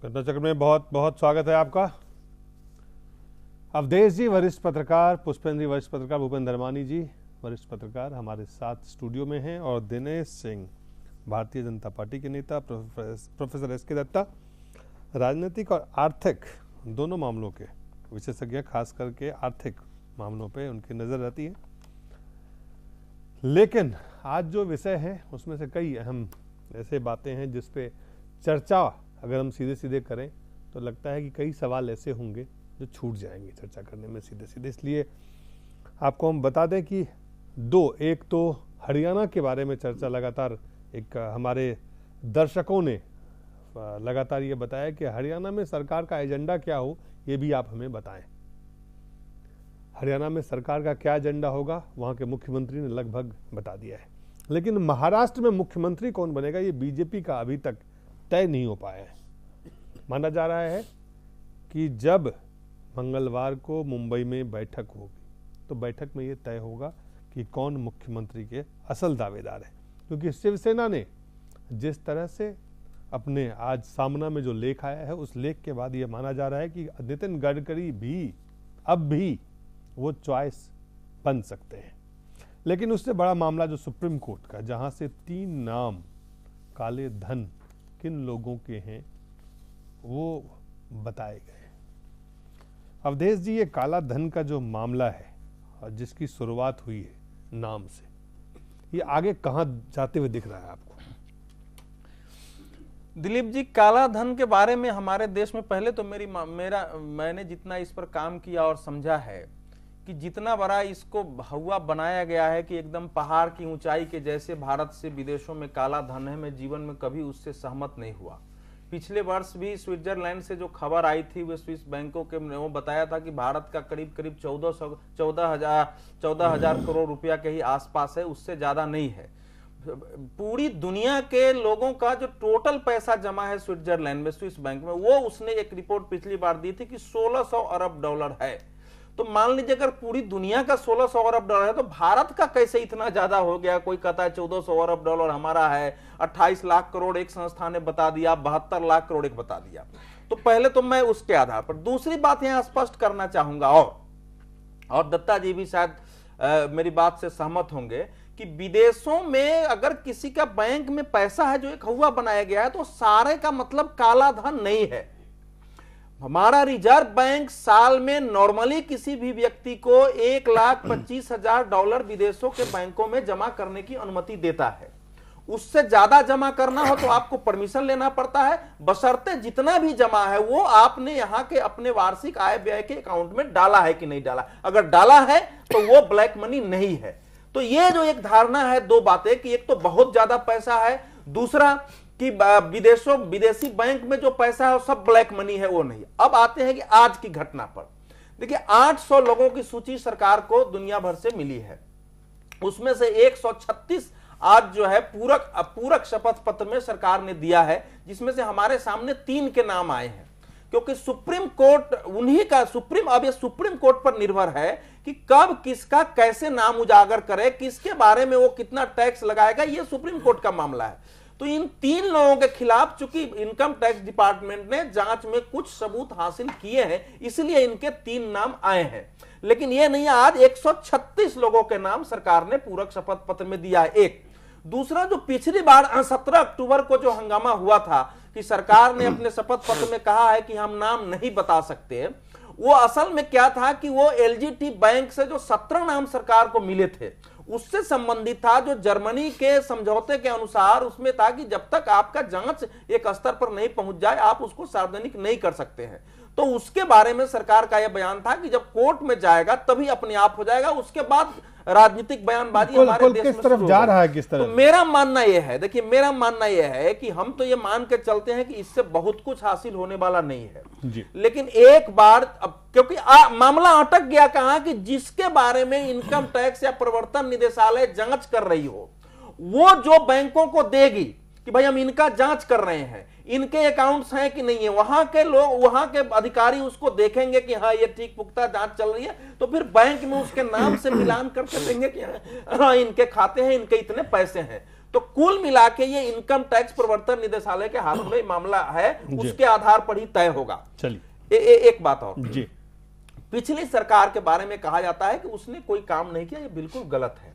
घटना चक्र में बहुत बहुत स्वागत है आपका। अवधेश जी वरिष्ठ पत्रकार, पुष्पेंद्र जी वरिष्ठ पत्रकार, भूपेंद्र धर्मानी जी वरिष्ठ पत्रकार हमारे साथ स्टूडियो में हैं और दिनेश सिंह भारतीय जनता पार्टी के नेता, प्रोफेसर एस के दत्ता राजनीतिक और आर्थिक दोनों मामलों के विशेषज्ञ, खास करके आर्थिक मामलों पे उनकी नज़र रहती है। लेकिन आज जो विषय है उसमें से कई अहम ऐसे बातें हैं जिस पे चर्चा अगर हम सीधे सीधे करें तो लगता है कि कई सवाल ऐसे होंगे जो छूट जाएंगे चर्चा करने में सीधे सीधे। इसलिए आपको हम बता दें कि एक तो हरियाणा के बारे में चर्चा लगातार, एक हमारे दर्शकों ने लगातार ये बताया कि हरियाणा में सरकार का एजेंडा क्या हो, ये भी आप हमें बताएं। हरियाणा में सरकार का क्या एजेंडा होगा वहाँ के मुख्यमंत्री ने लगभग बता दिया है, लेकिन महाराष्ट्र में मुख्यमंत्री कौन बनेगा ये बीजेपी का अभी तक तय नहीं हो पाया है। माना जा रहा है कि जब मंगलवार को मुंबई में बैठक होगी तो बैठक में ये तय होगा कि कौन मुख्यमंत्री के असल दावेदार है, क्योंकि शिवसेना ने जिस तरह से अपने आज सामना में जो लेख आया है उस लेख के बाद ये माना जा रहा है कि नितिन गडकरी भी अब भी वो चॉइस बन सकते हैं। लेकिन उससे बड़ा मामला जो सुप्रीम कोर्ट का, जहां से 3 नाम काले धन किन लोगों के हैं वो बताए गए। अवधेश जी, ये काला धन का जो मामला है और जिसकी शुरुआत हुई है नाम से, ये आगे कहां जाते हुए दिख रहा है आपको? दिलीप जी, काला धन के बारे में हमारे देश में पहले तो मैंने जितना इस पर काम किया और समझा है कि जितना बड़ा इसको हवा बनाया गया है कि एकदम पहाड़ की ऊंचाई के जैसे भारत से विदेशों में काला धन है, मैं जीवन में कभी उससे सहमत नहीं हुआ। पिछले वर्ष भी स्विट्जरलैंड से जो खबर आई थी वो स्विस बैंकों के, वो बताया था कि भारत का करीब करीब 14,000 करोड़ रुपया के ही आसपास है, उससे ज्यादा नहीं है। पूरी दुनिया के लोगों का जो टोटल पैसा जमा है स्विट्जरलैंड में स्विस बैंक में, वो उसने एक रिपोर्ट पिछली बार दी थी कि 1600 अरब डॉलर है। तो मान लीजिए अगर पूरी दुनिया का 1600 अरब डॉलर है तो भारत का कैसे इतना ज्यादा हो गया? कोई कहता है 1400 अरब डॉलर हमारा है, 28 लाख करोड़ एक संस्था ने बता दिया, 72 लाख करोड़ एक बता दिया। तो पहले तो मैं उसके आधार पर दूसरी बात यहां स्पष्ट करना चाहूंगा, और दत्ता जी भी शायद मेरी बात से सहमत होंगे कि विदेशों में अगर किसी का बैंक में पैसा है जो एक हवा बनाया गया है तो सारे का मतलब काला धन नहीं है। हमारा रिजर्व बैंक साल में नॉर्मली किसी भी व्यक्ति को 1,25,000 डॉलर विदेशों के बैंकों में जमा करने की अनुमति देता है। उससे ज्यादा जमा करना हो तो आपको परमिशन लेना पड़ता है, बशर्ते जितना भी जमा है वो आपने यहाँ के अपने वार्षिक आय व्यय के अकाउंट में डाला है कि नहीं डाला। अगर डाला है तो वो ब्लैक मनी नहीं है। तो ये जो एक धारणा है, दो बातें कि एक तो बहुत ज्यादा पैसा है, दूसरा कि विदेशी बैंक में जो पैसा है वो सब ब्लैक मनी है, वो नहीं। अब आते हैं कि आज की घटना पर। देखिए, 800 लोगों की सूची सरकार को दुनिया भर से मिली है, उसमें से 136 आज जो है पूरक शपथ पत्र में सरकार ने दिया है, जिसमें से हमारे सामने 3 के नाम आए हैं, क्योंकि सुप्रीम कोर्ट उन्हीं का अब ये सुप्रीम कोर्ट पर निर्भर है कि कब किसका कैसे नाम उजागर करे, किसके बारे में वो कितना टैक्स लगाएगा, ये सुप्रीम कोर्ट का मामला है। तो इन 3 लोगों के खिलाफ चूंकि इनकम टैक्स डिपार्टमेंट ने जांच में कुछ सबूत हासिल किए हैं, इसलिए इनके 3 नाम आए हैं। लेकिन ये नहीं, आज 136 लोगों के नाम सरकार ने पूरक शपथ पत्र में दिया है। एक दूसरा, जो पिछली बार 17 अक्टूबर को जो हंगामा हुआ था कि सरकार ने अपने शपथ पत्र में कहा है कि हम नाम नहीं बता सकते, वो असल में क्या था कि वो एलजीटी बैंक से जो 17 नाम सरकार को मिले थे उससे संबंधित था, जो जर्मनी के समझौते के अनुसार उसमें था कि जब तक आपका जांच एक स्तर पर नहीं पहुंच जाए आप उसको सार्वजनिक नहीं कर सकते हैं। तो उसके बारे में सरकार का यह बयान था कि जब कोर्ट में जाएगा तभी अपने आप हो जाएगा, उसके बाद राजनीतिक बयानबाजी हमारे देश में किस तरफ जा रहा है, किस तरफ? तो मेरा मानना यह है, देखिए मेरा मानना यह है कि हम तो ये मान के चलते हैं कि इससे बहुत कुछ हासिल होने वाला नहीं है जी। लेकिन एक बार अब क्योंकि मामला अटक गया कहां कि जिसके बारे में इनकम टैक्स या प्रवर्तन निदेशालय जांच कर रही हो, वो जो बैंकों को देगी कि भाई हम इनका जांच कर रहे हैं, इनके अकाउंट्स हैं कि नहीं है, वहां के लोग, वहां के अधिकारी उसको देखेंगे कि हाँ ये ठीक पुख्ता जांच चल रही है, तो फिर बैंक में उसके नाम से मिलान करके देंगे कि हाँ इनके खाते हैं, इनके इतने पैसे हैं। तो कुल मिला के ये इनकम टैक्स प्रवर्तन निदेशालय के हाथ में मामला है, उसके आधार पर ही तय होगा। चलिए एक बात और जी, पिछली सरकार के बारे में कहा जाता है कि उसने कोई काम नहीं किया, ये बिल्कुल गलत है।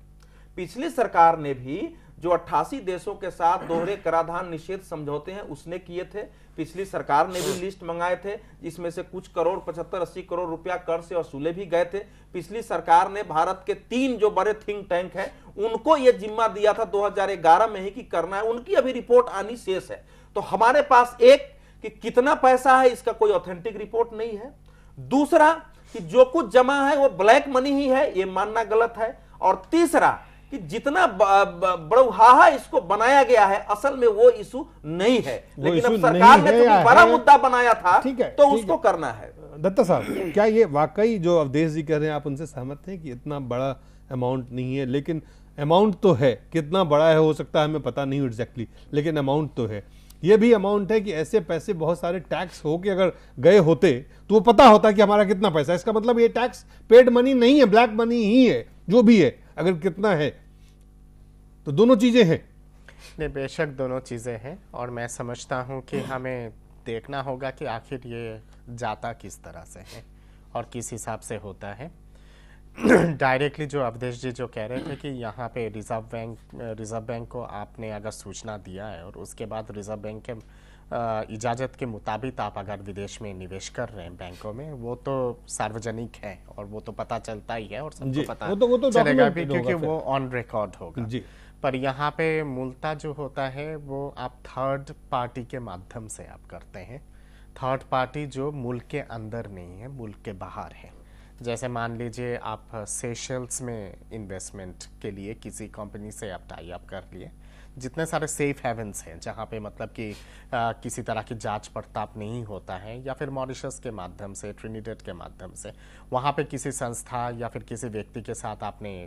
पिछली सरकार ने भी जो 88 देशों के साथ दोहरे कराधान निषेध समझौते हैं उसने किए थे। पिछली सरकार ने भी लिस्ट मंगाए थे, जिसमें से कुछ करोड़ 75-80 करोड़ रुपया कर से वसूले भी गए थे। पिछली सरकार ने भारत के 3 जो बड़े थिंक टैंक हैं उनको यह जिम्मा दिया था 2011 में ही कि करना है, उनकी अभी रिपोर्ट आनी शेष है। तो हमारे पास एक कि कितना पैसा है इसका कोई ऑथेंटिक रिपोर्ट नहीं है, दूसरा कि जो कुछ जमा है वो ब्लैक मनी ही है, ये मानना गलत है, और तीसरा कि जितना बड़ौहाहा इसको बनाया गया है असल में वो इशू नहीं है, लेकिन अब सरकार ने जो बड़ा मुद्दा बनाया था तो उसको करना है। दत्ता साहब, क्या ये वाकई जो अवधेश जी कह रहे हैं आप उनसे सहमत हैं कि इतना बड़ा अमाउंट नहीं है, लेकिन अमाउंट तो है, कितना बड़ा है हो सकता है हमें पता नहीं एग्जैक्टली, लेकिन अमाउंट तो है। ये भी अमाउंट है कि ऐसे पैसे बहुत सारे टैक्स हो के अगर गए होते तो वो पता होता कि हमारा कितना पैसा है। इसका मतलब ये टैक्स पेड मनी नहीं है, ब्लैक मनी ही है, जो भी है, अगर कितना है तो दोनों चीजें हैं। नहीं, बेशक दोनों चीजें हैं, और मैं समझता हूं कि हमें देखना होगा कि आखिर ये जाता किस तरह से है और किस हिसाब से होता है। डायरेक्टली जो अवधेश जी जो कह रहे थे कि यहाँ पे रिजर्व बैंक को आपने अगर सूचना दिया है और उसके बाद रिजर्व बैंक के इजाज़त के मुताबिक आप अगर विदेश में निवेश कर रहे हैं बैंकों में, वो तो सार्वजनिक है और वो तो पता चलता ही है और सबको पता वो तो चलेगा भी, क्योंकि वो ऑन रिकॉर्ड होगा जी। पर यहाँ पे मूलतः जो होता है वो आप थर्ड पार्टी के माध्यम से आप करते हैं। थर्ड पार्टी जो मुल्क के अंदर नहीं है, मुल्क के बाहर है। जैसे मान लीजिए आप सेशल्स में इन्वेस्टमेंट के लिए किसी कंपनी से आप टाई अप कर लिए, जितने सारे सेफ हेवन्स हैं जहाँ पे मतलब कि किसी तरह की जांच पड़ताल नहीं होता है, या फिर मॉरिशस के माध्यम से, ट्रिनिडेड के माध्यम से, वहाँ पे किसी संस्था या फिर किसी व्यक्ति के साथ आपने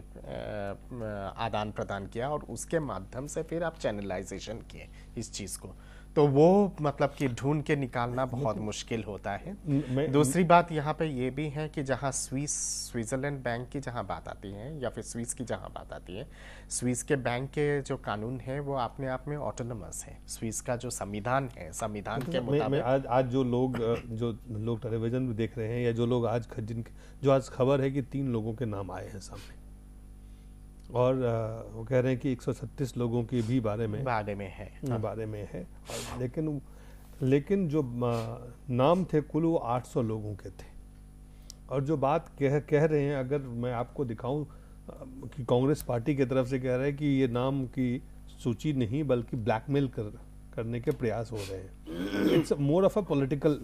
आदान प्रदान किया और उसके माध्यम से फिर आप चैनलाइजेशन किए इस चीज़ को, तो वो मतलब कि ढूंढ के निकालना बहुत मुश्किल होता है। दूसरी बात यहाँ पे ये भी है कि जहाँ स्विट्जरलैंड बैंक की जहाँ बात आती है या फिर स्विस की जहाँ बात आती है, स्विस के बैंक के जो कानून है वो अपने आप में ऑटोनमस है। स्विस का जो संविधान है, संविधान के मुताबिक आज जो लोग टेलीविजन में देख रहे हैं या जो लोग आज खबर है कि 3 लोगों के नाम आए हैं सामने, और वो कह रहे हैं कि 136 लोगों के भी बारे में है, लेकिन जो नाम थे कुल वो 800 लोगों के थे। और जो बात कह रहे हैं, अगर मैं आपको दिखाऊं कि कांग्रेस पार्टी की तरफ से कह रहे हैं कि ये नाम की सूची नहीं बल्कि ब्लैकमेल करने के प्रयास हो रहे हैं। It's more of a political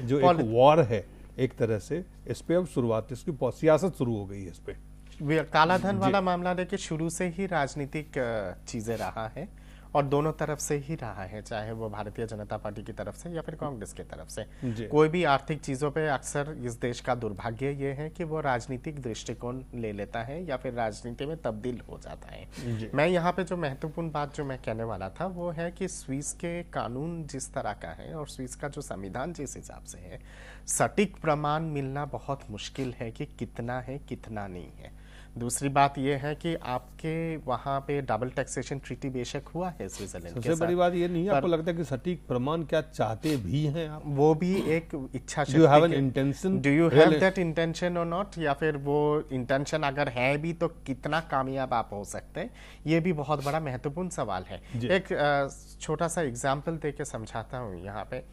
जो एक वॉर है एक तरह से, इस पे अब शुरुआत, इसकी सियासत शुरू हो गई है इस पे। काला धन वाला मामला देखिए शुरू से ही राजनीतिक चीजें रहा है और दोनों तरफ से ही रहा है, चाहे वो भारतीय जनता पार्टी की तरफ से या फिर कांग्रेस की तरफ से। कोई भी आर्थिक चीजों पे अक्सर इस देश का दुर्भाग्य ये है कि वो राजनीतिक दृष्टिकोण ले लेता है या फिर राजनीति में तब्दील हो जाता है। मैं यहाँ पे जो महत्वपूर्ण बात जो मैं कहने वाला था वो है कि स्विस के कानून जिस तरह का है और स्विस का जो संविधान जिस हिसाब से है, सटीक प्रमाण मिलना बहुत मुश्किल है कि कितना है कितना नहीं है। दूसरी बात यह है कि आपके वहाँ पे डबल टैक्सेशन ट्रीटी बेशक हुआ है स्विट्जरलैंड के साथ। सबसे बड़ी बात ये नहीं है, आपको लगता है कि सटीक प्रमाण क्या चाहते भी हैं आप? वो भी एक इच्छा शक्ति, do you have that intention और नॉट, या फिर वो इंटेंशन अगर है भी तो कितना कामयाब आप हो सकते हैं, ये भी बहुत बड़ा महत्वपूर्ण सवाल है। एक छोटा सा एग्जाम्पल दे के समझाता हूँ। यहाँ पे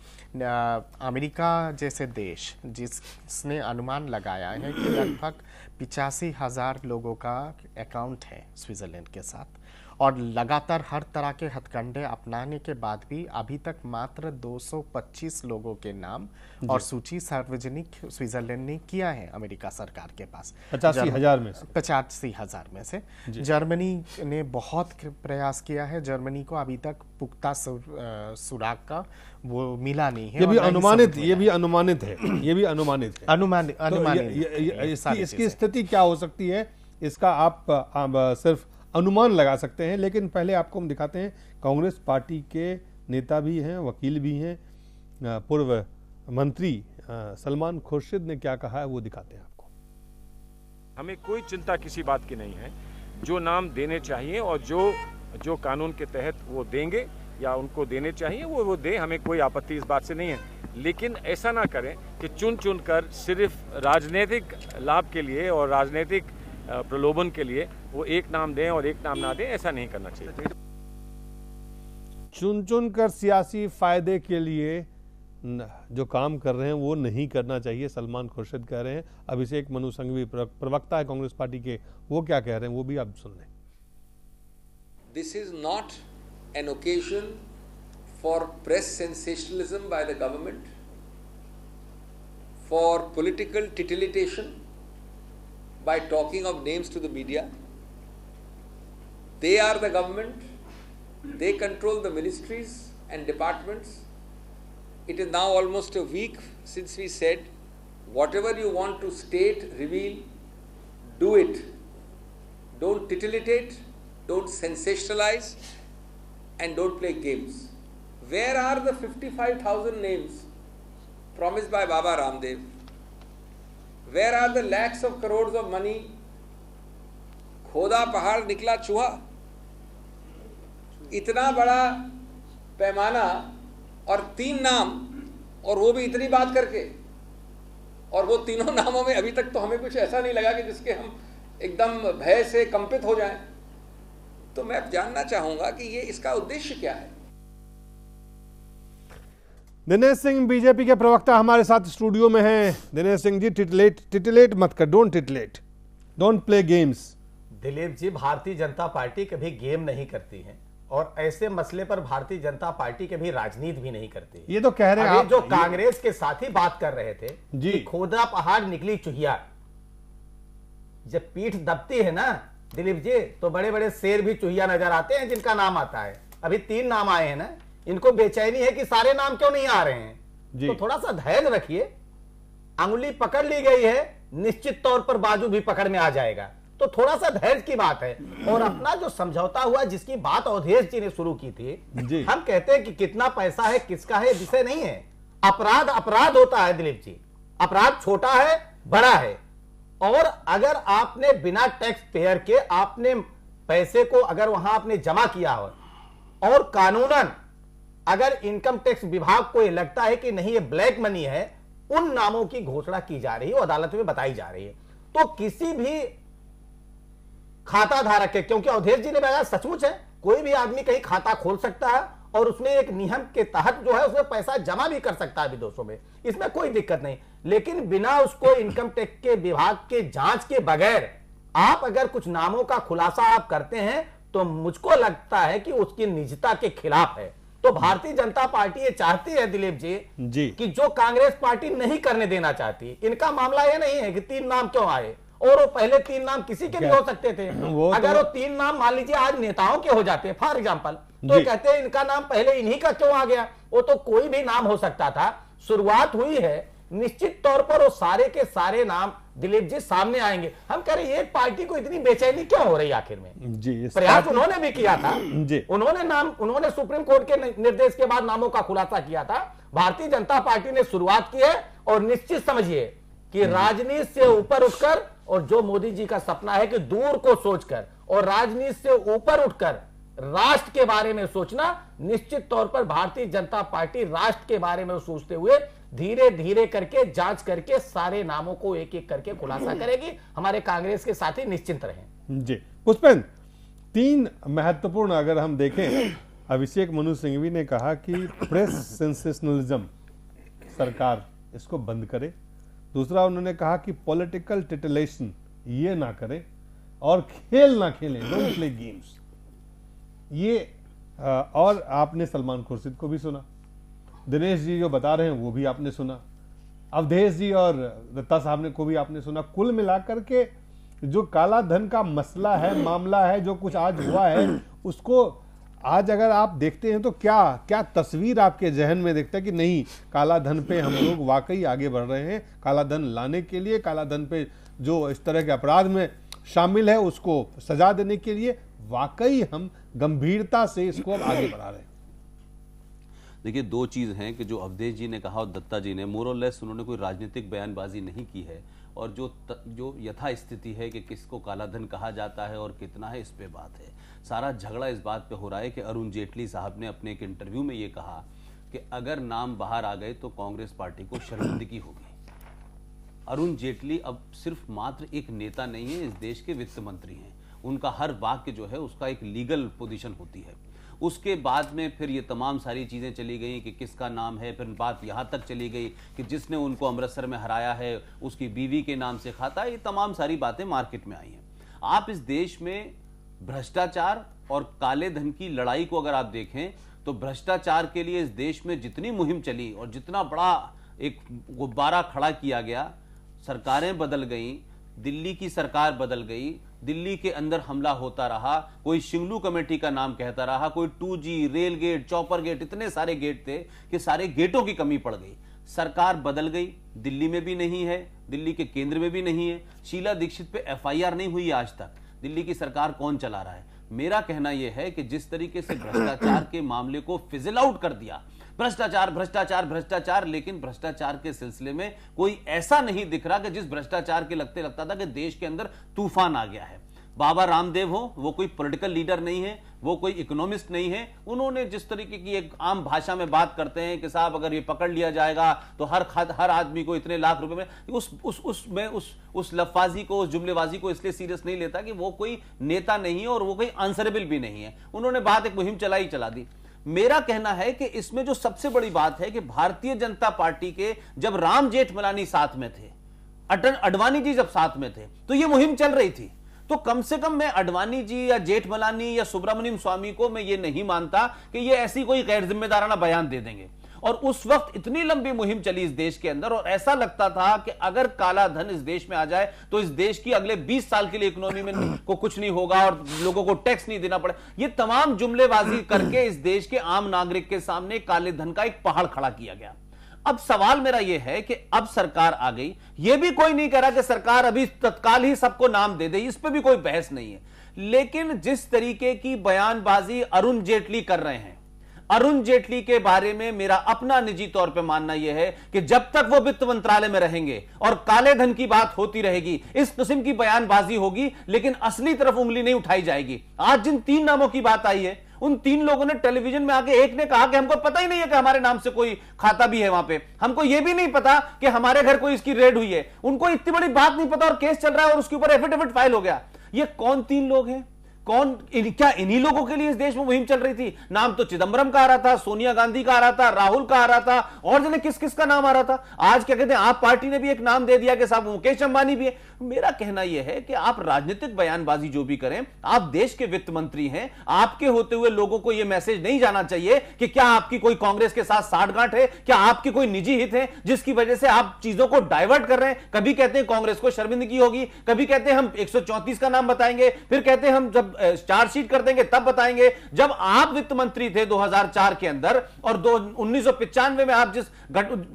अमेरिका जैसे देश जिसने अनुमान लगाया है कि लगभग 85,000 लोगों का अकाउंट है स्विट्जरलैंड के साथ, और लगातार हर तरह के हथकंडे अपनाने के बाद भी अभी तक मात्र 225 लोगों के नाम और सूची सार्वजनिक स्विट्जरलैंड ने किया है अमेरिका सरकार के पास। 85,000 में से जर्मनी ने बहुत प्रयास किया है, जर्मनी को अभी तक पुख्ता सुराग का वो मिला नहीं है। ये भी अनुमानित है। इसकी स्थिति क्या हो सकती है इसका आप सिर्फ अनुमान लगा सकते हैं, लेकिन पहले आपको हम दिखाते हैं। कांग्रेस पार्टी के नेता भी हैं, वकील भी हैं, पूर्व मंत्री सलमान खुर्शीद ने क्या कहा है वो दिखाते हैं आपको। हमें कोई चिंता किसी बात की नहीं है, जो नाम देने चाहिए और जो जो कानून के तहत वो देंगे या उनको देने चाहिए वो दें, हमें कोई आपत्ति इस बात से नहीं है। लेकिन ऐसा ना करें कि चुन चुन कर सिर्फ राजनीतिक लाभ के लिए और राजनीतिक प्रलोभन के लिए वो एक नाम दें और एक नाम ना दें, ऐसा नहीं करना चाहिए। चुन चुन कर सियासी फायदे के लिए जो काम कर रहे हैं वो नहीं करना चाहिए, सलमान खुर्शीद कह रहे हैं। अभिषेक मनु संघवी प्रवक्ता है कांग्रेस पार्टी के, वो क्या कह रहे हैं वो भी आप सुन लें। This is not an occasion for press sensationalism by the government, for political titillation by talking of names to the media. They are the government, they control the ministries and departments. It is now almost a week since we said, whatever you want to state, reveal, do it. Don't titillate, don't sensationalize, and don't play games. Where are the 55,000 names promised by Baba Ramdev? Where are the lakhs of crores of money? खोदा पहाड़ निकला चूहा। इतना बड़ा पैमाना और 3 नाम, और वो भी इतनी बात करके, और वो तीनों नामों में अभी तक तो हमें कुछ ऐसा नहीं लगा कि जिसके हम एकदम भय से कंपित हो जाएं। तो मैं जानना चाहूंगा कि ये इसका उद्देश्य क्या है। दिनेश सिंह बीजेपी के प्रवक्ता हमारे साथ स्टूडियो में हैं। दिनेश सिंह जी, टिटलेट मत कर, डोंट टिटलेट, don't play games. Dilip ji, Bharatiya Janata party कभी गेम नहीं करती है और ऐसे मसले पर भारतीय जनता पार्टी कभी राजनीति भी नहीं करती। ये तो कह रहे हैं आप, जो कांग्रेस के साथ ही बात कर रहे थे जी, कि खोदा पहाड़ निकली चुहिया। जब पीठ दबती है ना दिलीप जी, तो बड़े बड़े शेर भी चुहिया नजर आते हैं जिनका नाम आता है। अभी 3 नाम आए हैं ना, इनको बेचैनी है कि सारे नाम क्यों नहीं आ रहे हैं। तो थोड़ा सा धैर्य रखिए, अंगुली पकड़ ली गई है, निश्चित तौर पर बाजू भी पकड़ में आ जाएगा। तो थोड़ा सा धैर्य की बात है। और अपना जो समझौता हुआ, जिसकी बात अवधेश जी ने शुरू की थी, हम कहते हैं कि कितना पैसा है, किसका है, विषय नहीं है। अपराध अपराध होता है दिलीप जी, अपराध छोटा है बड़ा है। और अगर आपने बिना टैक्स पेयर के आपने पैसे को अगर वहां आपने जमा किया हो, और कानूनन अगर इनकम टैक्स विभाग को यह लगता है कि नहीं ये ब्लैक मनी है, उन नामों की घोषणा की जा रही है, अदालत में बताई जा रही है, तो किसी भी खाता धारक है, क्योंकि अवधेश जी ने बताया सचमुच है, कोई भी आदमी कहीं खाता खोल सकता है और उसमें एक नियम के तहत जो है उसमें पैसा जमा भी कर सकता है विदेशों में, इसमें कोई दिक्कत नहीं। लेकिन बिना उसको इनकम टैक्स के विभाग के जांच के बगैर आप अगर कुछ नामों का खुलासा आप करते हैं तो मुझको लगता है कि उसकी निजता के खिलाफ है। तो भारतीय जनता पार्टी ये चाहती है दिलीप जी कि जो कांग्रेस पार्टी नहीं करने देना चाहती। इनका मामला ये नहीं है कि 3 नाम क्यों आए, और वो पहले 3 नाम किसी के भी हो सकते थे। अगर वो 3 नाम मान लीजिए आज नेताओं के हो जाते फॉर एग्जांपल, तो कहते हैं इनका नाम पहले इन्हीं का क्यों आ गया। वो तो कोई भी नाम हो सकता था। शुरुआत हुई है, निश्चित तौर पर वो सारे के सारे नाम दिलीप जी सामने आएंगे। हम कह रहे हैं एक पार्टी को इतनी बेचैनी क्यों हो रही आखिर में जी। प्रयास उन्होंने भी किया था जी। उन्होंने सुप्रीम कोर्ट के निर्देश के बाद नामों का खुलासा किया था। भारतीय जनता पार्टी ने शुरुआत की है, और निश्चित समझिए कि राजनीति से ऊपर उठकर, और जो मोदी जी का सपना है कि दूर को सोचकर और राजनीति से ऊपर उठकर राष्ट्र के बारे में सोचना, निश्चित तौर पर भारतीय जनता पार्टी राष्ट्र के बारे में सोचते हुए धीरे धीरे करके जांच करके सारे नामों को एक एक करके खुलासा करेगी। हमारे कांग्रेस के साथी निश्चिंत रहें जी। पुष्पेंद्र, 3 महत्वपूर्ण अगर हम देखें, अभिषेक मनु सिंघवी ने कहा कि प्रेस सेंसेशनलिज्म सरकार इसको बंद करे। दूसरा उन्होंने कहा कि पॉलिटिकल टिटलेशन ये ना करे, और खेल ना खेलें, डोंट प्ले गेम्स। ये और आपने सलमान खुर्शीद को भी सुना, दिनेश जी जो बता रहे हैं वो भी आपने सुना, अवधेश जी और दत्ता साहब ने को भी आपने सुना। कुल मिलाकर के जो काला धन का मसला है, मामला है, जो कुछ आज हुआ है, उसको आज अगर आप देखते हैं तो क्या क्या तस्वीर आपके जहन में देखता है कि नहीं, काला धन पे हम लोग वाकई आगे बढ़ रहे हैं। काला धन लाने के लिए, काला धन पे जो इस तरह के अपराध में शामिल है उसको सजा देने के लिए वाकई हम गंभीरता से इसको अब आगे बढ़ा रहे हैं। देखिए, दो चीज़ हैं कि जो अवधेश जी ने कहा और दत्ता जी ने, मोर और लेस उन्होंने कोई राजनीतिक बयानबाजी नहीं की है, और जो यथा स्थिति है कि किसको काला धन कहा जाता है और कितना है, इस पे बात है। सारा झगड़ा इस बात पे हो रहा है कि अरुण जेटली साहब ने अपने एक इंटरव्यू में ये कहा कि अगर नाम बाहर आ गए तो कांग्रेस पार्टी को शर्मिंदगी होगी। अरुण जेटली अब सिर्फ मात्र एक नेता नहीं है, इस देश के वित्त मंत्री हैं। उनका हर वाक्य जो है उसका एक लीगल पोजीशन होती है। उसके बाद में फिर ये तमाम सारी चीज़ें चली गई कि किसका नाम है, फिर बात यहाँ तक चली गई कि जिसने उनको अमृतसर में हराया है उसकी बीवी के नाम से खाता है। ये तमाम सारी बातें मार्केट में आई हैं। आप इस देश में भ्रष्टाचार और काले धन की लड़ाई को अगर आप देखें तो भ्रष्टाचार के लिए इस देश में जितनी मुहिम चली और जितना बड़ा एक गुब्बारा खड़ा किया गया, सरकारें बदल गई, दिल्ली की सरकार बदल गई, दिल्ली के अंदर हमला होता रहा, कोई शिंगलू कमेटी का नाम कहता रहा, कोई 2G, rail gate, chopper gate, इतने सारे गेट थे कि सारे गेटों की कमी पड़ गई। सरकार बदल गई, दिल्ली में भी नहीं है, दिल्ली के केंद्र में भी नहीं है। शीला दीक्षित पे FIR नहीं हुई आज तक। दिल्ली की सरकार कौन चला रहा है? मेरा कहना यह है कि जिस तरीके से भ्रष्टाचार के मामले को फिजल आउट कर दिया, भ्रष्टाचार भ्रष्टाचार भ्रष्टाचार, लेकिन भ्रष्टाचार के सिलसिले में कोई ऐसा नहीं दिख रहा कि जिस भ्रष्टाचार के लगता था कि देश के अंदर तूफान आ गया है। बाबा रामदेव हो, वो कोई पॉलिटिकल लीडर नहीं है, वो कोई इकोनॉमिस्ट नहीं है। उन्होंने जिस तरीके की एक आम भाषा में बात करते हैं कि साहब अगर ये पकड़ लिया जाएगा तो हर आदमी को इतने लाख रुपए में, उस लफ्फाजी को, उस जुमलेबाजी को इसलिए सीरियस नहीं लेता कि वो कोई नेता नहीं है और वो कोई आंसरेबल भी नहीं है। उन्होंने बात एक मुहिम चला दी। मेरा कहना है कि इसमें जो सबसे बड़ी बात है कि भारतीय जनता पार्टी के जब राम जेठमलानी साथ में थे, अडवाणी जी जब साथ में थे, तो ये मुहिम चल रही थी। तो कम से कम मैं अडवाणी जी या जेठमलानी या सुब्रमण्यम स्वामी को मैं ये नहीं मानता कि ये ऐसी कोई गैर जिम्मेदाराना बयान दे देंगे। और उस वक्त इतनी लंबी मुहिम चली इस देश के अंदर और ऐसा लगता था कि अगर काला धन इस देश में आ जाए तो इस देश की अगले 20 साल के लिए इकोनॉमी में को कुछ नहीं होगा और लोगों को टैक्स नहीं देना पड़े। ये तमाम जुमलेबाजी करके इस देश के आम नागरिक के सामने काले धन का एक पहाड़ खड़ा किया गया। अब सवाल मेरा यह है कि अब सरकार आ गई, यह भी कोई नहीं कह रहा कि सरकार अभी तत्काल ही सबको नाम दे दे, इस पे भी कोई बहस नहीं है। लेकिन जिस तरीके की बयानबाजी अरुण जेटली कर रहे हैं, अरुण जेटली के बारे में मेरा अपना निजी तौर पे मानना यह है कि जब तक वो वित्त मंत्रालय में रहेंगे और काले धन की बात होती रहेगी, इस किस्म की बयानबाजी होगी, लेकिन असली तरफ उंगली नहीं उठाई जाएगी। आज जिन 3 नामों की बात आई है, उन 3 लोगों ने टेलीविजन में आके, एक ने कहा कि हमको पता ही नहीं है कि हमारे नाम से कोई खाता भी है वहां पे, हमको यह भी नहीं पता कि हमारे घर कोई इसकी रेड हुई है। उनको इतनी बड़ी बात नहीं पता और केस चल रहा है और उसके ऊपर एफिडेविट फाइल हो गया। ये कौन 3 लोग हैं? क्या इन्हीं लोगों के लिए इस देश में मुहिम चल रही थी? नाम तो चिदंबरम का आ रहा था, सोनिया गांधी का आ रहा था, राहुल का आ रहा था, और जाने किस किस का नाम आ रहा था। आज क्या कहते हैं, आप पार्टी ने भी एक नाम दे दिया कि साहब मुकेश अंबानी भी है। मेरा कहना यह है कि आप राजनीतिक बयानबाजी जो भी करें, आप देश के वित्त मंत्री हैं, आपके होते हुए लोगों को यह मैसेज नहीं जाना चाहिए कि क्या आपकी कोई कांग्रेस के साथ साठगांठ है, क्या आपकी कोई निजी हित है जिसकी वजह से आप चीजों को डाइवर्ट कर रहे हैं। कभी कहते हैं कांग्रेस को शर्मिंदगी होगी, कभी कहते हैं हम 134 का नाम बताएंगे, फिर कहते हैं हम जब चार्जशीट कर देंगे तब बताएंगे। जब आप वित्त मंत्री थे 2004 के अंदर और 1995 में आप जिस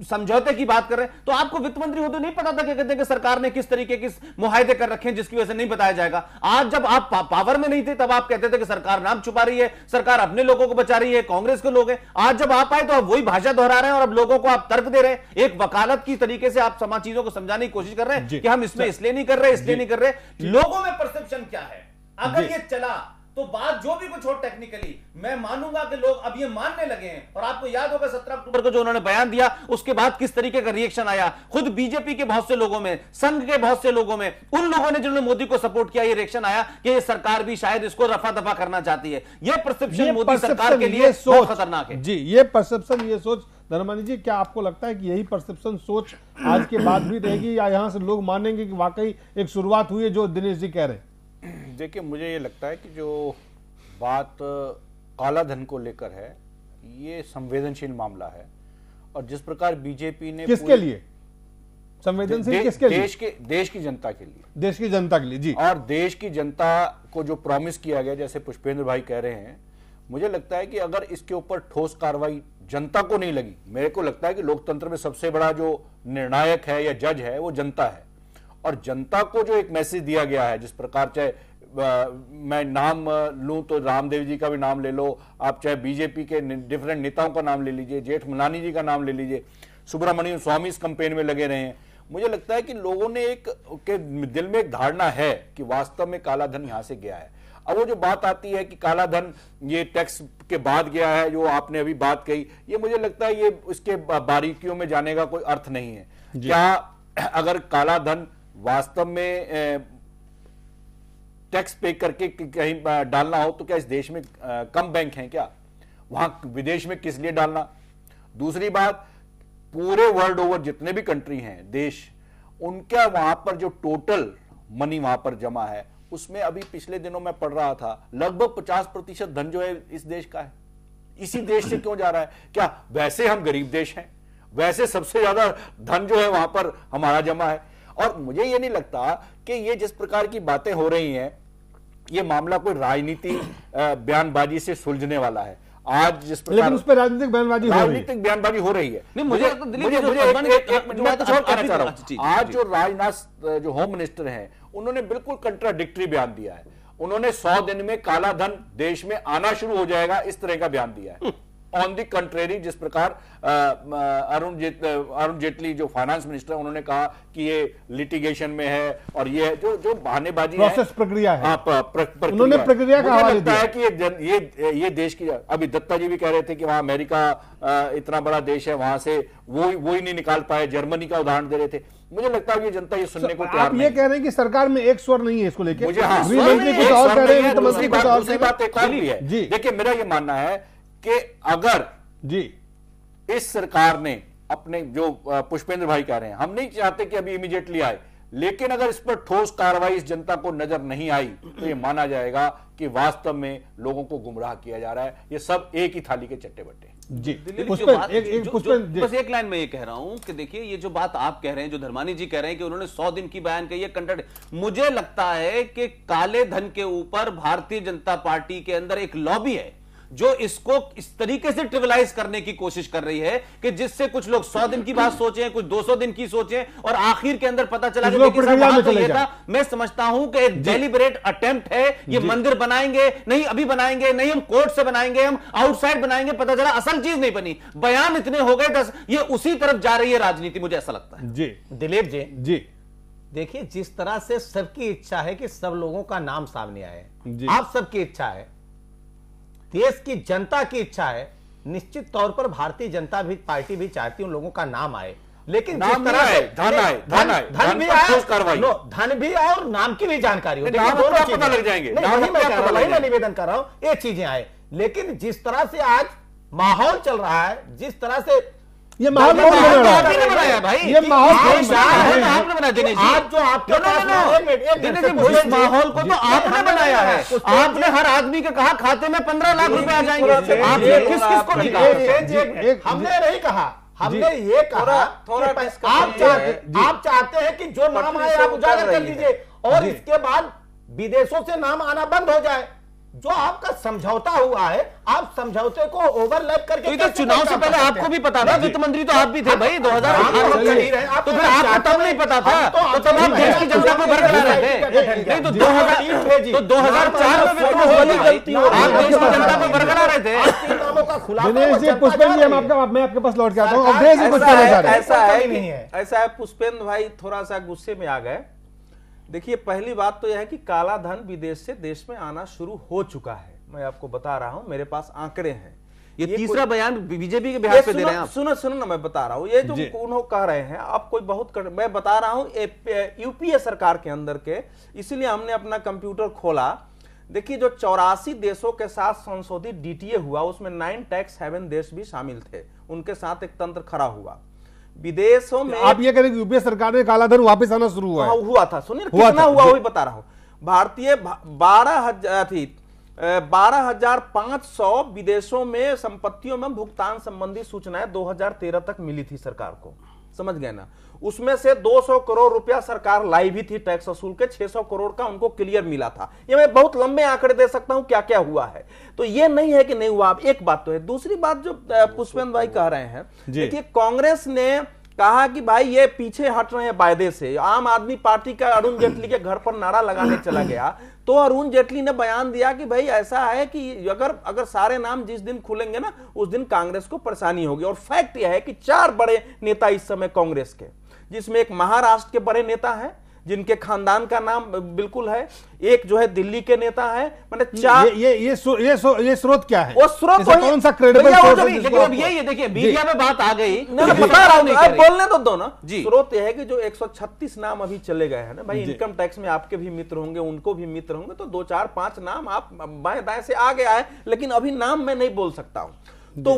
समझौते की बात कर रहे हैं, तो आपको वित्त मंत्री होते नहीं पता था क्या कहते हैं कि सरकार ने किस तरीके के मुआहदे कर रखे हैं जिसकी वजह से नहीं बताया जाएगा। आज जब आप पावर में नहीं थे तब आप कहते थे कि सरकार नाम छुपा रही है, सरकार अपने लोगों को बचा रही है, कांग्रेस के लोग हैं। आज जब आप आए तो आप वही भाषा दोहरा रहे हैं और अब लोगों को आप तर्क दे रहे हैं। एक वकालत की तरीके से आप समाज चीजों को समझाने की कोशिश कर रहे हैं कि हम इसमें इसलिए नहीं कर रहे, इसलिए नहीं कर रहे। लोगों में परसेप्शन क्या है? अगर ये चला तो बात जो भी कुछ हो टेक्निकली, मैं मानूंगा कि लोग अब ये मानने लगे हैं। और आपको याद होगा 17 अक्टूबर को जो उन्होंने बयान दिया, उसके बाद किस तरीके का रिएक्शन आया। खुद बीजेपी के बहुत से लोगों में, संघ के बहुत से लोगों में, उन लोगों ने जिन्होंने मोदी को सपोर्ट किया, ये रिएक्शन आया कि ये सरकार भी शायद इसको रफा दफा करना चाहती है। ये परसेप्शन मोदी सरकार के लिए बहुत खतरनाक है। जी, ये परसेप्शन, ये सोच, धर्मानी जी, क्या आपको लगता है कि यही परसेप्शन सोच आज के बाद भी रहेगी या यहां से लोग मानेंगे कि वाकई एक शुरुआत हुई है जो दिनेश जी कह रहे हैं? देखिए, मुझे ये लगता है कि जो बात काला धन को लेकर है, ये संवेदनशील मामला है। और जिस प्रकार बीजेपी ने किसके लिए संवेदनशील, किसके लिए? देश की जनता के लिए, देश की जनता के लिए। जी, और देश की जनता को जो प्रॉमिस किया गया, जैसे पुष्पेंद्र भाई कह रहे हैं, मुझे लगता है कि अगर इसके ऊपर ठोस कार्रवाई जनता को नहीं लगी, मेरे को लगता है कि लोकतंत्र में सबसे बड़ा जो निर्णायक है या जज है वो जनता है। और जनता को जो एक मैसेज दिया गया है, जिस प्रकार चाहे मैं नाम लूं तो रामदेव जी का भी नाम ले लो, आप चाहे बीजेपी के डिफरेंट नेताओं का नाम ले लीजिए, जेठमलानी जी का नाम ले लीजिए, सुब्रमण्यम स्वामी इस कैंपेन में लगे रहे हैं। मुझे लगता है कि लोगों ने के दिल में एक धारणा है कि वास्तव में काला धन यहां से गया है। अब वो जो बात आती है कि काला धन ये टैक्स के बाद गया है, जो आपने अभी बात कही, ये मुझे लगता है ये उसके बारीकियों में जाने का कोई अर्थ नहीं है। क्या अगर काला धन वास्तव में टैक्स पे करके कहीं डालना हो तो क्या इस देश में कम बैंक हैं क्या? वहां विदेश में किस लिए डालना? दूसरी बात, पूरे वर्ल्ड ओवर जितने भी कंट्री हैं देश, उनका वहां पर जो टोटल मनी वहां पर जमा है, उसमें अभी पिछले दिनों मैं पढ़ रहा था लगभग 50% धन जो है इस देश का है। इसी देश से क्यों जा रहा है? क्या वैसे हम गरीब देश हैं? वैसे सबसे ज्यादा धन जो है वहां पर हमारा जमा है। और मुझे ये नहीं लगता कि ये जिस प्रकार की बातें हो रही हैं, ये मामला कोई राजनीति बयानबाजी से सुलझने वाला है। आज जिस प्रकार, लेकिन उस पर राजनीतिक बयानबाजी हो रही है। नहीं, मुझे एक मैं कुछ और कहना चाह रहा हूं। आज जो राजनाथ जो होम मिनिस्टर हैं, उन्होंने बिल्कुल कंट्राडिक्टरी बयान दिया है। उन्होंने 100 दिन में काला धन देश में आना शुरू हो जाएगा, इस तरह का बयान दिया है। ऑन दी कंट्रेरी, जिस प्रकार अरुण जेटली जो फाइनेंस मिनिस्टर है, उन्होंने कहा कि ये लिटिगेशन में है और ये जो बहानेबाजी है, प्रोसेस प्रक्रिया है। उन्होंने प्रक्रिया का हवाला दिया है कि ये देश की, अभी दत्ता जी भी कह रहे थे कि वहां अमेरिका इतना बड़ा देश है, वहां से वो ही नहीं निकाल पाए, जर्मनी का उदाहरण दे रहे थे। मुझे लगता है ये जनता ये सुनने को तैयार नहीं। आप ये कह रहे हैं कि सरकार में एक स्वर नहीं है इसको लेकर? मुझे दूसरी बात एक और भी है। देखिए, मेरा ये मानना है कि अगर इस सरकार ने अपने, जो पुष्पेंद्र भाई कह रहे हैं, हम नहीं चाहते कि अभी इमीडिएटली आए, लेकिन अगर इस पर ठोस कार्रवाई इस जनता को नजर नहीं आई तो ये माना जाएगा कि वास्तव में लोगों को गुमराह किया जा रहा है। ये सब एक ही थाली के चट्टे बट्टे। बस एक लाइन में ये कह रहा हूं कि देखिए, ये जो बात आप कह रहे हैं, जो धर्मानी जी कह रहे हैं कि उन्होंने 100 दिन की बयान कही है, कंट्राडिक्ट, मुझे लगता है कि काले धन के ऊपर भारतीय जनता पार्टी के अंदर एक लॉबी है जो इसको इस तरीके से ट्रिविलाइज करने की कोशिश कर रही है कि जिससे कुछ लोग 100 दिन की बात सोचें, कुछ 200 दिन की सोचें, और आखिर के अंदर पता चला कि तो ये था। मैं समझता हूं कि एक डेलिबरेट अटेम्प्ट है। ये मंदिर बनाएंगे नहीं, अभी बनाएंगे नहीं, हम कोर्ट से बनाएंगे, हम आउटसाइड बनाएंगे, पता चला असल चीज नहीं बनी, बयान इतने हो गए 10। ये उसी तरफ जा रही है राजनीति, मुझे ऐसा लगता है। जी दिलीप जी, देखिए, जिस तरह से सबकी इच्छा है कि सब लोगों का नाम सामने आए, आप सबकी इच्छा है, देश की जनता की इच्छा है, निश्चित तौर पर भारतीय जनता पार्टी भी चाहती है उन लोगों का नाम आए, लेकिन नाम जिस तरह से धन भी आए, धन भी आए और नाम की भी जानकारी हो, नाम दोनों पता लग जाएंगे। मैं निवेदन कर रहा हूं, ये चीजें आए। लेकिन जिस तरह से आज माहौल चल रहा है, जिस तरह से ये माहौल कौन बना रहा है बनाया भाई? ये माहौल आपने बनाया दिनेश जी। आज जो आपके इस माहौल को तो आपने बनाया है। आपने हर आदमी के कहा खाते में 15 लाख रुपए आ जाएंगे। आपने किसको नहीं कहा? हमने नहीं कहा, हमने ये कहा आप चाहते हैं कि जो नाम आए आप उजागर कर दीजिए और इसके बाद विदेशों से नाम आना बंद हो जाए। जो आपका समझौता हुआ है, आप समझौते को ओवरलैप करके, तो चुनाव से पहले आपको भी पता था, वित्त मंत्री तो आप भी थे भाई 2018 तो फिर आपको तब नहीं पता था, तो तब आप देश की जनता को बरकरार रहे थे। नहीं तो 2004 में वित्त मंत्री आप देश की जनता को बरकरार रहे थे। दिनेश जी, पुष्पेंद्र जी, मैं आपके पास लौट के आता हूँ। ऐसा है पुष्पेंद्र भाई थोड़ा सा गुस्से में आ गए। देखिए, पहली बात तो यह है कि काला धन विदेश से देश में आना शुरू हो चुका है। मैं आपको बता रहा हूं, मेरे पास आंकड़े हैं। ये तीसरा बयान बीजेपी के बिहार पे दे रहे हैं आप। सुनो ना, मैं बता रहा हूं, ये जो उन्होंने कह रहे हैं आप कोई बहुत मैं बता रहा हूं यूपीए सरकार के अंदर के, इसीलिए हमने अपना कंप्यूटर खोला। देखिए, जो 84 देशों के साथ संशोधित डीटीए हुआ, उसमें 9 टैक्स हेवन देश भी शामिल थे, उनके साथ एक तंत्र खड़ा हुआ। विदेशों में आप ये करें कि यूपीए सरकार में काला धन वापस आना शुरू हुआ था। सुनिए कितना हुआ वही बता रहा हूं। भारतीय 12,500 विदेशों में संपत्तियों में भुगतान संबंधी सूचनाएं 2013 तक मिली थी सरकार को, समझ गए ना। उसमें से 200 करोड़ रुपया सरकार लाई भी थी टैक्स वसूल के, 600 करोड़ का उनको क्लियर मिला था। ये मैं बहुत लंबे आंकड़े दे सकता हूं क्या क्या हुआ है, तो ये नहीं है कि नहीं हुआ। एक बात तो है। दूसरी बात जो पुष्पेंद्र भाई कह रहे हैं, देखिए, कांग्रेस ने कहा कि भाई ये पीछे हट रहे हैं वायदे से। आम आदमी पार्टी का अरुण जेटली के घर पर नारा लगाने चला गया तो अरुण जेटली ने बयान दिया कि भाई ऐसा है कि अगर सारे नाम जिस दिन खुलेंगे ना उस दिन कांग्रेस को परेशानी होगी। और फैक्ट यह है कि 4 बड़े नेता इस समय कांग्रेस के, जिसमें एक महाराष्ट्र के बड़े नेता हैं जिनके खानदान का नाम बिल्कुल है, एक जो है दिल्ली के नेता है, मतलब 4। ये स्रोत क्या है? वो स्रोत कौन सा क्रेडिबल सोर्स है? ये देखिए मीडिया में बात आ गई, मैं बता रहा हूं, बोलने तो दो ना। स्रोत यह है कि जो 136 नाम अभी चले गए हैं ना भाई, इनकम टैक्स में आपके भी मित्र होंगे, उनको भी मित्र होंगे, तो 2 4 5 नाम आप बाएं दाएं से आ गया है, लेकिन अभी नाम मैं नहीं बोल सकता हूं। तो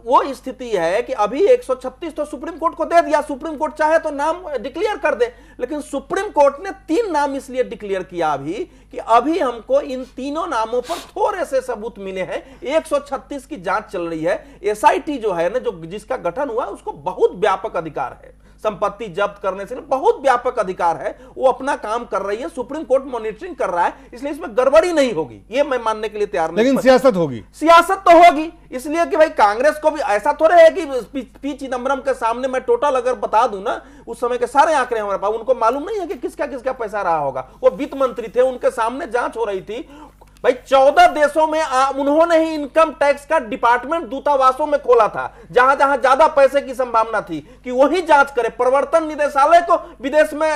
वो स्थिति है कि अभी 136 तो सुप्रीम कोर्ट को दे दिया, सुप्रीम कोर्ट चाहे तो नाम डिक्लेयर कर दे, लेकिन सुप्रीम कोर्ट ने 3 नाम इसलिए डिक्लेयर किया अभी कि अभी हमको इन तीनों नामों पर थोड़े से सबूत मिले हैं। 136 की जांच चल रही है। एसआईटी जो है ना, जो जिसका गठन हुआ उसको बहुत व्यापक अधिकार है, संपत्ति जब्त करने से बहुत व्यापक अधिकार है, वो अपना काम कर रही है, सुप्रीम कोर्ट मॉनिटरिंग कर रहा है, इसलिए इसमें गड़बड़ी नहीं होगी, ये मैं मानने के लिए तैयार नहीं। लेकिन सियासत होगी, सियासत तो होगी, इसलिए कि भाई कांग्रेस को भी ऐसा थोड़े है कि पी चिदम्बरम के सामने मैं टोटल अगर बता दूं ना, उस समय के सारे आंकड़े हमारे पास, उनको मालूम नहीं है कि किसका किसका पैसा रहा होगा। वो वित्त मंत्री थे, उनके सामने जांच हो रही थी भाई। 14 देशों में उन्होंने ही इनकम टैक्स का डिपार्टमेंट दूतावासों में खोला था, जहां जहां ज्यादा पैसे की संभावना थी कि वही जांच करे। प्रवर्तन निदेशालय को विदेश में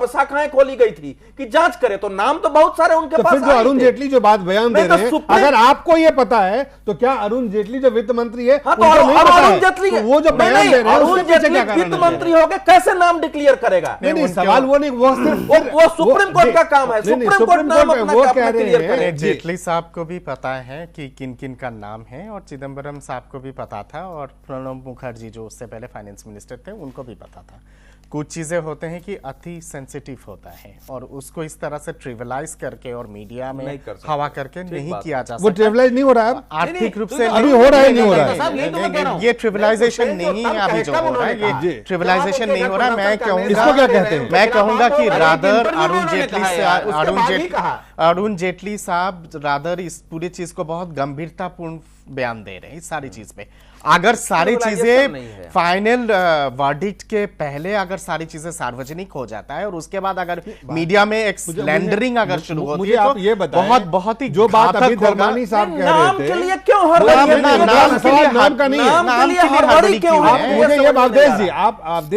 शाखाएं खोली गई थी कि जांच करे, तो नाम तो बहुत सारे उनके पास। फिर जो अरुण जेटली जो बात बयान दे रहे हैं, अगर आपको ये पता है तो क्या अरुण जेटली जो वित्त मंत्री है, अरुण जेटली वो जो बयान दे रहे हैं उसके पीछे क्या कारण है? वित्त मंत्री होकर कैसे नाम डिक्लेयर करेगा? नहीं, सवाल वो नहीं, वो सुप्रीम कोर्ट का काम है, सुप्रीम कोर्ट नाम अपना क्लियर करे। जेटली साहब को भी पता है कि किन किन का नाम है, और चिदम्बरम साहब को भी पता था, और प्रणब मुखर्जी जो उससे पहले फाइनेंस मिनिस्टर थे उनको भी पता था। कुछ चीजें होते हैं कि अति सेंसिटिव होता है, और उसको इस तरह से ट्रिविलाइज करके और मीडिया में हवा करके नहीं किया जा सकता। वो ट्रिविलाइज नहीं हो रहा है आर्थिक रूप से, अभी हो रहा है, नहीं हो रहा है। ये ट्रिविलाइजेशन नहीं है अभी जो हो रहा है, ये ट्रिविलाइजेशन नहीं हो रहा है। मैं कहूँगा, इसको क्या कहते हैं? मैं कहूंगा कि रादर अरुण जेटली साहब रादर इस पूरी चीज को बहुत गंभीरतापूर्ण बयान दे रहे हैं, इस सारी चीज पे। अगर सारी चीजें फाइनल वर्डिक्ट के पहले अगर सारी चीजें सार्वजनिक हो जाता है, और उसके बाद अगर मीडिया में एक स्लैंडरिंग अगर शुरू होती है, आप ये बताएं, बहुत ही जो बात अभी धर्मानी साहब कह रहे थे, के लिए क्यों हड़बड़ी? नाम का नहीं है। मुझे ये अवधेश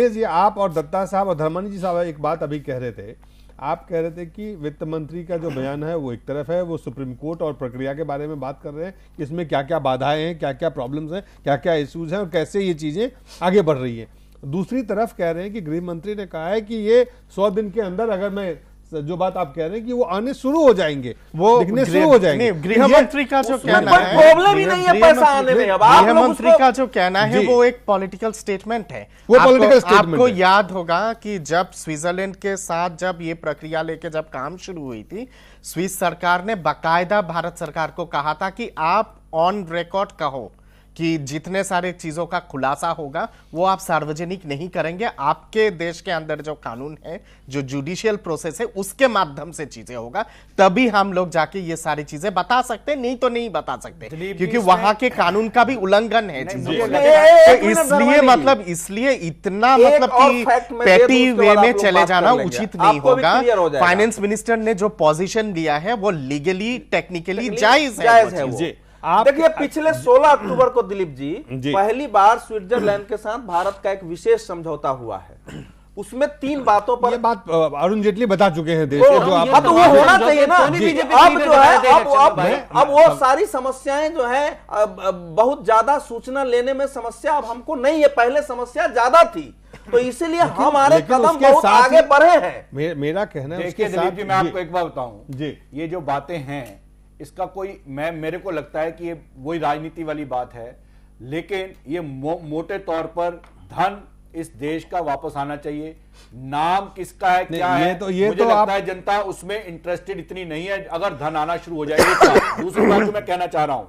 जी, आप और दत्ता साहब और धर्मानी जी साहब एक बात अभी कह रहे थे। आप कह रहे थे कि वित्त मंत्री का जो बयान है वो एक तरफ है, वो सुप्रीम कोर्ट और प्रक्रिया के बारे में बात कर रहे हैं कि इसमें क्या क्या बाधाएं हैं, क्या क्या प्रॉब्लम्स हैं, क्या क्या इश्यूज हैं और कैसे ये चीजें आगे बढ़ रही हैं। दूसरी तरफ कह रहे हैं कि गृह मंत्री ने कहा है कि ये 100 दिन के अंदर, अगर मैं जो बात आप कह रहे हैं कि वो आने शुरू हो जाएंगे, वो दिखने शुरू हो जाएंगे। गृह मंत्री का जो कहना है, प्रॉब्लम ही नहीं है पैसा आने में। अब गृह मंत्री का जो कहना है वो एक पॉलिटिकल स्टेटमेंट है। वो पॉलिटिकल स्टेटमेंट आपको याद होगा कि जब स्विट्जरलैंड के साथ जब ये प्रक्रिया लेके जब काम शुरू हुई थी, स्विस सरकार ने बाकायदा भारत सरकार को कहा था कि आप ऑन रिकॉर्ड कहो कि जितने सारे चीजों का खुलासा होगा वो आप सार्वजनिक नहीं करेंगे, आपके देश के अंदर जो कानून है, जो जुडिशियल प्रोसेस है, उसके माध्यम से चीजें होगा, तभी हम लोग जाके ये सारी चीजें बता सकते, नहीं तो नहीं बता सकते, क्योंकि वहां के कानून का भी उल्लंघन है। इसलिए मतलब इसलिए इतना मतलब कि पेटी वे में चले जाना उचित नहीं होगा। फाइनेंस मिनिस्टर ने जो पोजीशन लिया है वो लीगली टेक्निकली जायज है। देखिए, पिछले 16 अक्टूबर को दिलीप जी पहली बार स्विट्जरलैंड के साथ भारत का एक विशेष समझौता हुआ है। उसमें 3 बातों पर, ये बात अरुण जेटली बता चुके हैं देश को, जो आप तो वो होना चाहिए ना। अब जो है अब वो सारी समस्याएं जो है, बहुत ज्यादा सूचना लेने में समस्या अब हमको नहीं है, पहले समस्या ज्यादा थी, तो इसीलिए हमारे कदम बहुत आगे बढ़े हैं। मेरा कहना है उसके साथ, मैं आपको एक बात बताऊं जी, ये जो बातें हैं इसका कोई, मेरे को लगता है कि ये वही राजनीति वाली बात है, लेकिन ये मोटे तौर पर धन इस देश का वापस आना चाहिए। नाम किसका है, क्या है, मुझे लगता है जनता उसमें इंटरेस्टेड इतनी नहीं है। अगर धन आना शुरू हो जाएगी। दूसरी बात जो मैं कहना चाह रहा हूं,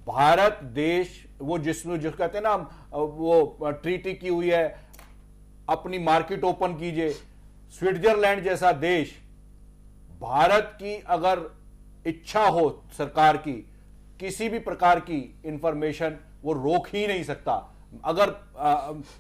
भारत देश वो जिसको कहते हैं ना, वो ट्रीटी की हुई है, अपनी मार्केट ओपन कीजिए। स्विट्जरलैंड जैसा देश, भारत की अगर इच्छा हो सरकार की, किसी भी प्रकार की इंफॉर्मेशन वो रोक ही नहीं सकता। अगर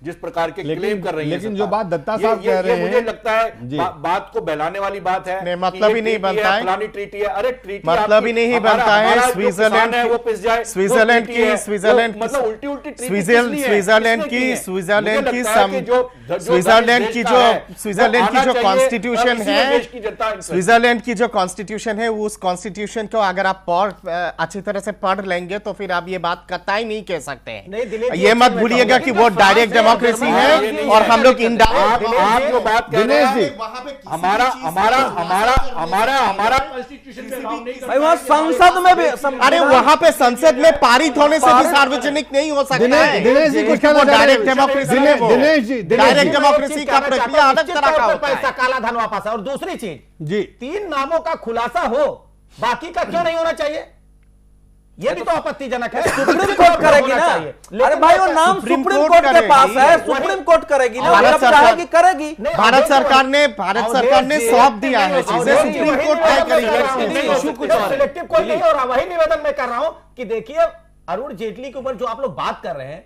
जिस प्रकार के लेकिन- क्लेम कर रही है लेकिन सरकार। जो बात दत्ता साहब कह रहे मुझे हैं, लगता है जी। बात को बहलाने वाली बात है। नहीं, मतलब कि ही ये नहीं ट्रीटी बनता है। फलानी ट्रीटी है, अरे ट्रीटी मतलब आपकी- ही नहीं हमारा- बनता है। हमारा जो स्विट्जरलैंड किसान है वो पिस जाए, स्विट्जरलैंड वो ट्रीटी है। स्विट्जरलैंड वो मतलब उल्टी उल्टी ट्रीटी स्विट्जरलैंड किसने है? स्विट्जरलैंड किसने की है? स्विट्जरलैंड मुझे की लगता है कि जो स्विट्जरलैंड देश की का जो है, स्विट्जरलैंड वो की आना जो चाहिए, कॉन्स्टिट्यूशन और इसी में है, देश की जनता इंटरेस्ट है। स्विट्जरलैंड की जो कॉन्स्टिट्यूशन है, उस कॉन्स्टिट्यूशन को अगर आप अच्छी तरह से पढ़ लेंगे तो फिर आप ये बात कतई नहीं कह सकते नहीं, हैं। दिलीप जी, ये मत मैं भूलिएगा कहूंगा कि कि वो जो डायरेक्ट फ्रांस है, डेमोक्रेसी जर्मनी है है, और हम लोग आप इनडायरेक्ट जो बात कह रहे दिनेश हैं जी, हमारा हमारा हमारा हमारा हमारा कॉन्स्टिट्यूशन में allow नहीं भाई वहाँ संसद में भी अरे वहां पे संसद में पारित होने से भी सार्वजनिक नहीं हो सकता है। दिनेश जी कुछ वो कहना चाह रहे डायरेक्ट हैं। डेमोक्रेसी है वो। दिनेश जी, दिनेश डायरेक्ट जी। डेमोक्रेसी का प्रक्रिया अलग तरह का होता पैसा है। काला धन वापस है। और दूसरी चीज, जी 3 नामों का खुलासा हो, बाकी का क्यों नहीं होना चाहिए? ये भी तो आपत्तिजनक है। सुप्रीम कोर्ट करेगी ना। अरे भाई वो नाम सुप्रीम सुप्रीम कोर्ट कोर्ट के पास है, करेगी। सुप्रीम कोर्ट करेगी ना, भारत जब सरकार- चाहेगी करेगी। भारत सरकार ने सौंप दिया है चीजें, सुप्रीम कोर्ट तय करेगी। इशू कुछ और सिलेक्टिव कोई नहीं हो रहा। वही निवेदन मैं कर रहा हूं कि देखिए अरुण जेटली के ऊपर जो आप लोग बात कर रहे हैं,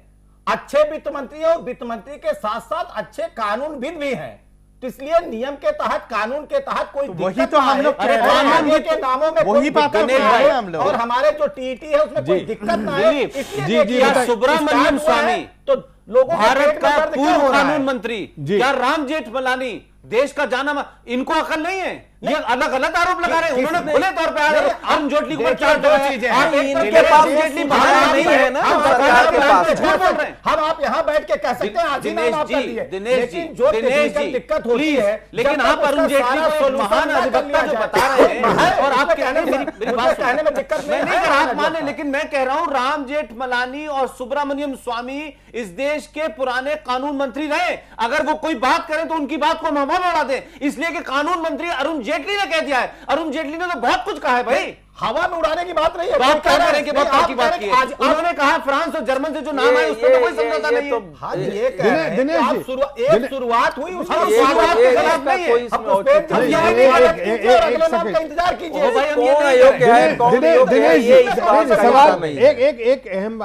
अच्छे वित्त मंत्री और वित्त मंत्री के साथ साथ अच्छे कानूनविद भी हैं, तो इसलिए नियम के तहत, कानून के तहत कोई वही दिक्कत तो ना हम आए। लोग कह रहे हैं। और आगे के नामों में वही कोई बात दिक्कत कह ना रहे हैं आए हम लोग। और हमारे जो टीटी है उसमें कोई दिक्कत ना आए। दिलीप, इसलिए जी, देखिए, बताइए। सुब्रमण्यम स्टार्ट हुआ है, स्वामी, तो लोगों को भारत पेट में का दर्द क्यों पूर्व हो रहा है? कानून मंत्री, जी। क्या राम जेठमलानी देश का जाना, इनको अकल नहीं है? ये अलग अलग आरोप लगा रहे हैं। उन्होंने खुले तौर पे अरुण जेटली को चार्ज दो चीजें हैं। इनके पास जेटली बहाना नहीं है ना, सरकार के पास है। झूठ बोल रहे हैं। हम आप यहाँ बैठ के कह सकते हैं आज ही नाम आप कर दिए, लेकिन जो टेक्निकल दिक्कत होती है, लेकिन आप अरुण जेटली को एक महान अधिवक्ता जो बता रहे हैं, और आप कहने मेरी बात कहने में दिक्कत मैं नहीं नहीं है। कर आप माने, लेकिन मैं कह रहा हूं राम जेठमलानी और सुब्रमण्यम स्वामी इस देश के पुराने कानून मंत्री रहे। अगर वो कोई बात करें तो उनकी बात को हम हवा बढ़ा दें, इसलिए कि कानून मंत्री अरुण जेटली ने कह दिया है। अरुण जेटली ने तो बहुत कुछ कहा है भाई। हवा में उड़ाने की बात नहीं है। बात कह रहा है, करने के बाद नहीं, की आप बात कह की रहे हैं है। कि आज उन्होंने कहा फ्रांस और जर्मन से जो नाम है उस पर तो कोई समझौता नहीं है। हाँ, ये कह रहे हैं दिनेश कि आप जी, एक शुरुआत हुई, उसकी हम शुरुआत शुरुआत के के खिलाफ खिलाफ नहीं है। नहीं है। अब उस पे हम जब ये ये नहीं वाला एक- कीजिए एक- और एक अगले नाम सेकंड। का इंतजार कीजिए। ओ भाई, हम ये कौन नहीं दिनेश कह रहे हैं, कौन दिनेश योग्य है, जी, ये इस बात का सवाल हिस्सा नहीं है। एक अहम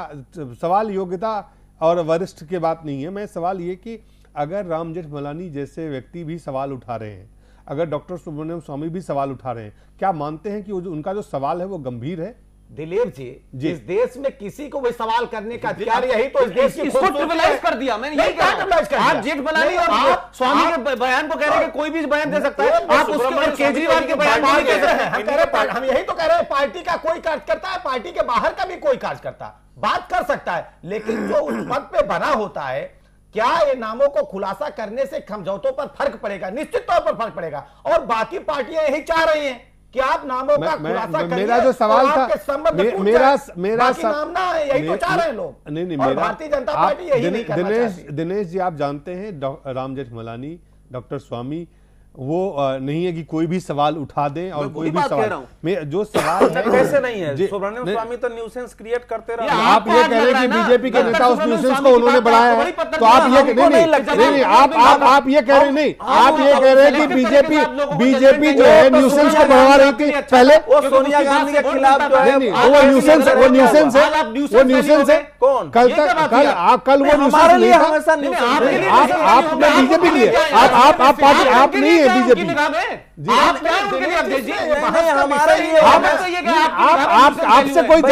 सवाल योग्यता और वरिष्ठ की बात नहीं है। मैं सवाल ये कि अगर राम जेठमलानी जैसे व्यक्ति भी सवाल उठा रहे हैं, अगर डॉक्टर सुब्रमण्यम स्वामी भी सवाल उठा रहे हैं, क्या मानते हैं कि उनका जो सवाल है वो गंभीर है? दिलीप जी, जी। इस देश में किसी को भी सवाल करने का अधिकार, यही तो इस देश की इसको खूबसूरती ट्रिबलाइज है। कर दिया मैंने, नहीं, यही कहा। ट्रिबलाइज कर आप दिया। जेठमलानी नहीं, और आप- स्वामी आप- के बयान को कह रहे हैं कि कोई भी बयान दे सकता है। तो आप उसके और केजरीवाल के बयान को नहीं कह रहे हैं। हम कह रहे हैं, हम यही तो कह रहे हैं, पार्टी का कोई कार्यकर्ता है, पार्टी के बाहर का भी कोई कार्यकर्ता बात कर सकता है, लेकिन जो उस पद पे बना होता है, क्या ये नामों को खुलासा करने से समझौतों पर फर्क पड़ेगा? निश्चित तौर पर फर्क पड़ेगा। और बाकी पार्टियां यही चाह रही हैं कि आप नामों का खुलासा करिए। मेरा जो सवाल और था, आपके संबंध टूट मेरा जाए। बाकी नाम ना है, यही तो चाह रहे हैं लोग। नहीं और मेरा भारतीय जनता पार्टी यही नहीं करना चाहती। दिनेश जी, आप जानते हैं राम जेठमलानी, डॉक्टर स्वामी, वो नहीं है कि कोई भी सवाल उठा दें और कोई भी बात कह सवाल रहा हूं। जो सवाल है कैसे नहीं है? जी, सुब्रमण्यम नहीं, स्वामी तो न्यूसेंस क्रिएट करते रहे। आप ये कह रहे हैं कि बीजेपी के नेता उस न्यूसेंस को उन्होंने बढ़ाया है, तो आप ये नहीं, आप ये कह रहे नहीं, आप ये कह रहे हैं कि बीजेपी जो है न्यूसेंस को बढ़ा रही थी पहले। वो सोनिया गांधी के खिलाफ जो है, नहीं, वो न्यूसेंस है, वो न्यूसेंस है। कौन? कल वो हमारे लिए न्यूसेंस हमेशा नहीं न्यूसेंस था। नहीं, आपने बीजेपी के लिए, आप पार्टी, आप नहीं है बीजेपी। आप क्या है उनके लिए अध्यक्ष जी? नहीं, हमारे लिए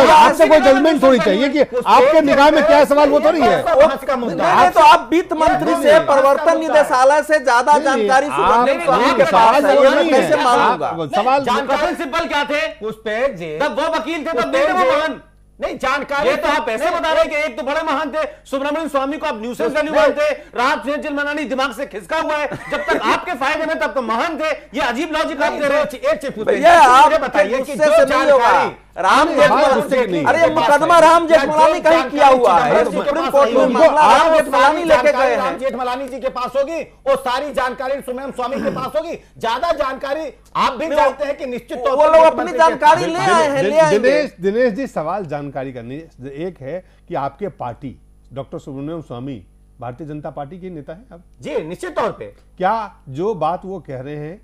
आपसे कोई जजमेंट थोड़ी चाहिए कि आपके निगाह में क्या सवाल, वो तो नहीं है। नहीं, तो आप वित्त मंत्री से प्रवर्तन निदेशालय से ज्यादा जानकारी सुब्रमण्यम स्वामी के पास है, ये मैं कैसे मानूंगा? सवाल प्रिंसिपल क्या थे? पुष्पेंद्र जी, तब वो वकील थे, तब देते वो महान। नहीं जानकारी, ये तो आप ऐसे बता रहे हैं कि एक तो बड़े महान थे सुब्रमण्यम स्वामी को आप न्यूसेंस वैल्यू मानते, रात से जेठमलानी दिमाग से खिसका हुआ है, जब तक आपके फायदे में तब तो महान थे। ये अजीब लॉजिक आप दे रहे हैं। भैया आप बताइए कि जो जानकारी राम जेठमलानी, अरे ये मुकदमा राम जेठमलानी का ही किया हुआ है, सुप्रीम कोर्ट में मामला राम जेठमलानी लेके गए हैं। राम जेठमलानी जी के पास होगी, वो सारी जानकारी सुब्रमण्यम स्वामी के पास होगी। ज्यादा जानकारी आप भी जानते हैं कि निश्चित तौर वो लोग अपनी जानकारी ले आए हैं, ले आएंगे। दिनेश जी, सवाल जानकारी करनी है। एक है कि आपके पार्टी डॉक्टर सुब्रमण्यम स्वामी भारतीय जनता पार्टी के नेता हैं अब? जी निश्चित तौर पे। क्या जो बात वो कह रहे हैं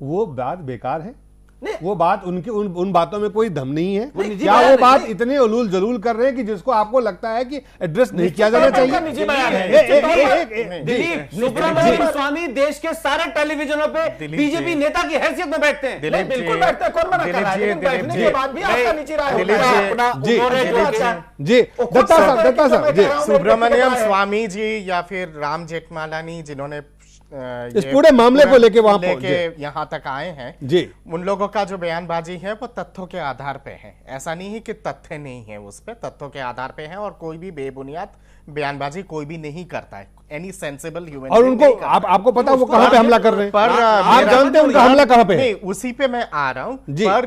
वो बात बेकार है? वो बात उनकी उन बातों में कोई दम नहीं है। निजी क्या बयान वो है, बात नहीं। इतने उलूल जलूल कर रहे हैं कि जिसको आपको लगता है कि एड्रेस नहीं किया जाना चाहिए? निजी बयान है। दिलीप सुब्रमण्यम स्वामी देश के सारे टेलीविजनों पे दिलीप बीजेपी जी। नेता की हैसियत में बैठते हैं। दिलीप बिल्कुल जी। बैठते हैं, कौन मना कर रहा है? दिलीप जी, लेकिन बैठने दिलीप के जी। बाद भी आपका निजी राय दिलीप होता है। जी। अपना जी, उन्होंने जो अच्छा जी, दत्ता साहब जी, सुब्रमण्यम स्वामी जी या फिर राम जेठमलानी जिन्होंने इस पूरे मामले को लेके वहां लेके यहाँ तक आए हैं जी, उन लोगों का जो बयानबाजी है वो तथ्यों के आधार पे है। ऐसा नहीं है कि तथ्य नहीं है, उस पे तथ्यों के आधार पे है और कोई भी बेबुनियाद बयानबाजी कोई भी नहीं करता है। एनी सेंसिबल ह्यूमन और उनको आपको पता है वो कहां पे हमला कर रहे हैं? पर आप जानते हैं उनका हमला कहां पे है? नहीं, उसी पे मैं आ रहा हूं। जी। पर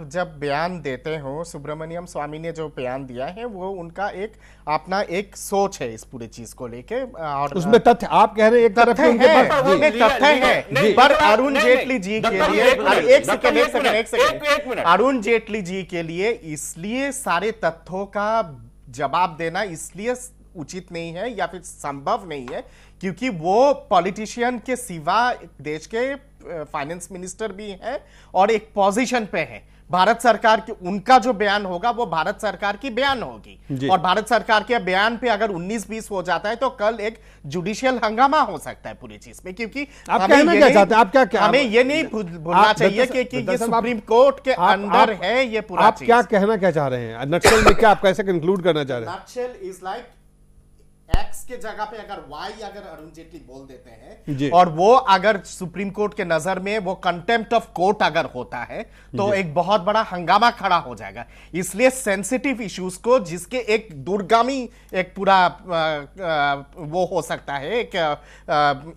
जब बयान देते हो, सुब्रमण्यम स्वामी ने जो बयान दिया है वो उनका एक अपना एक सोच है इस पूरी चीज को लेके और उसमें तथ्य आप कह रहे हैं एक तरफ से उनके पास जी, तथ्य है। पर अरुण जेटली जी के लिए एक सेकंड अरुण जेटली जी के लिए इसलिए सारे तथ्यों का जवाब देना इसलिए उचित नहीं है या फिर संभव नहीं है क्योंकि वो पॉलिटिशियन के सिवा देश के फाइनेंस मिनिस्टर भी हैं और एक पोजीशन पे है। भारत सरकार की उनका जो बयान होगा वो भारत सरकार की बयान होगी और भारत सरकार के बयान पे अगर 19-20 हो जाता है तो कल एक जुडिशियल हंगामा हो सकता है पूरी चीज पे। क्योंकि आप कहना क्या चाहते हैं? आप क्या हमें ये नहीं भूलना चाहिए कि ये सुप्रीम कोर्ट के अंदर है ये पूरा आप क्या कहना क्या चाह रहे हैं? नक्सल में क्या आप कैसे कंक्लूड करना चाह रहे हैं? नक्सल इज लाइक एक्स के जगह पे अगर वाई अगर अरुण जेटली बोल देते जी। हैं और वो अगर सुप्रीम कोर्ट के नजर में वो कंटेम्प्ट ऑफ कोर्ट अगर होता है तो एक बहुत बड़ा हंगामा खड़ा हो जाएगा। इसलिए सेंसिटिव इश्यूज को जिसके एक दूरगामी एक पूरा वो हो सकता है, एक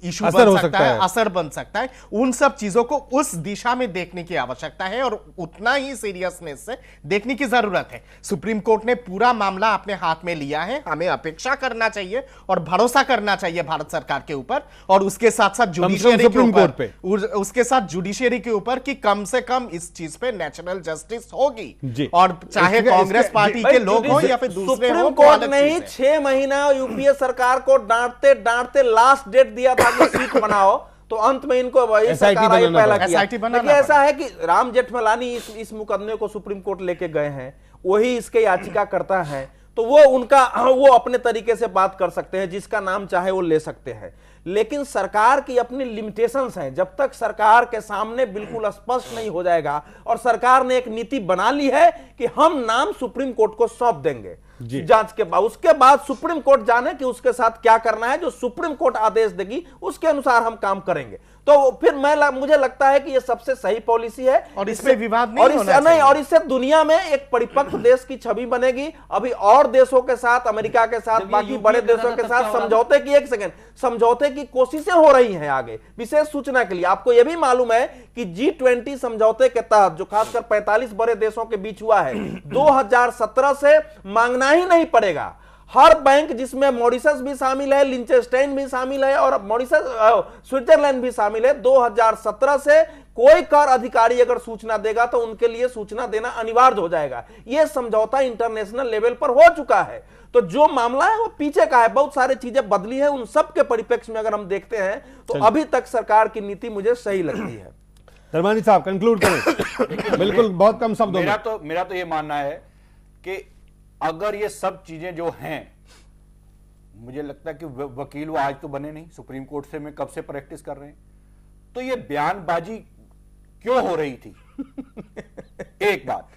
इशू बन सकता है, असर बन सकता है, उन सब चीजों को उस दिशा में देखने की आवश्यकता है और उतना ही सीरियसनेस से देखने की जरूरत है। सुप्रीम कोर्ट ने पूरा मामला अपने हाथ में लिया है, हमें अपेक्षा करना चाहिए और भरोसा करना चाहिए भारत सरकार के ऊपर और उसके साथ साथ जुडिशियरी के ऊपर, उसके साथ जुडिशियरी के ऊपर कि कम से कम इस चीज पे नेचुरल जस्टिस होगी और चाहे कांग्रेस पार्टी के लोग हो या फिर दूसरे हो। सुप्रीम कोर्ट ने ही 6 महीना यूपीए सरकार को डांटते डांटते लास्ट डेट दिया था कि सीट बनाओ, तो अंत में इनको वही सरकार पहला किया। लेकिन ऐसा है कि राम जेठमलानी इस मुकदमे को सुप्रीम कोर्ट लेके गए हैं, वही इसके याचिका करता है, तो वो अपने तरीके से बात कर सकते हैं, जिसका नाम चाहे वो ले सकते हैं। लेकिन सरकार की अपनी लिमिटेशंस हैं। जब तक सरकार के सामने बिल्कुल स्पष्ट नहीं हो जाएगा और सरकार ने एक नीति बना ली है कि हम नाम सुप्रीम कोर्ट को सौंप देंगे जांच के बाद, उसके बाद सुप्रीम कोर्ट जाने कि उसके साथ क्या करना है, जो सुप्रीम कोर्ट आदेश देगी उसके अनुसार हम काम करेंगे। तो फिर मुझे लगता है कि ये सबसे सही पॉलिसी है और इसमें विवाद नहीं होना चाहिए। और इससे दुनिया में एक परिपक्व देश की छवि बनेगी। अभी और देशों के साथ, अमेरिका के साथ, बाकी बड़े देशों के साथ समझौते की समझौते की कोशिशें हो रही हैं आगे। विशेष सूचना के लिए आपको यह भी मालूम है कि G20 समझौते के तहत, जो खासकर 45 बड़े देशों के बीच हुआ है, 2017 से मांगना ही नहीं पड़ेगा। हर बैंक, जिसमें मॉरिशस भी शामिल है, लिंचेस्टाइन भी शामिल है और स्विट्जरलैंड भी शामिल है, 2017 से कोई कर अधिकारी अगर सूचना देगा तो उनके लिए सूचना देना अनिवार्य हो जाएगा। यह समझौता इंटरनेशनल लेवल पर हो चुका है। तो जो मामला है वो पीछे का है, बहुत सारी चीजें बदली है। उन सब के परिप्रेक्ष्य में अगर हम देखते हैं तो अभी तक सरकार की नीति मुझे सही लगती है। धर्मानी साहब कंक्लूड करें। बिल्कुल बहुत कम शब्दों में। मेरा तो ये मानना है कि अगर ये सब चीजें जो हैं, मुझे लगता है कि वकील वो आज तो बने नहीं, सुप्रीम कोर्ट से में कब से प्रैक्टिस कर रहे हैं, तो ये बयानबाजी क्यों हो रही थी? एक बात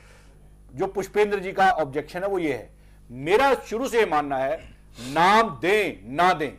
जो पुष्पेंद्र जी का ऑब्जेक्शन है वो ये है, मेरा शुरू से मानना है नाम दें ना दें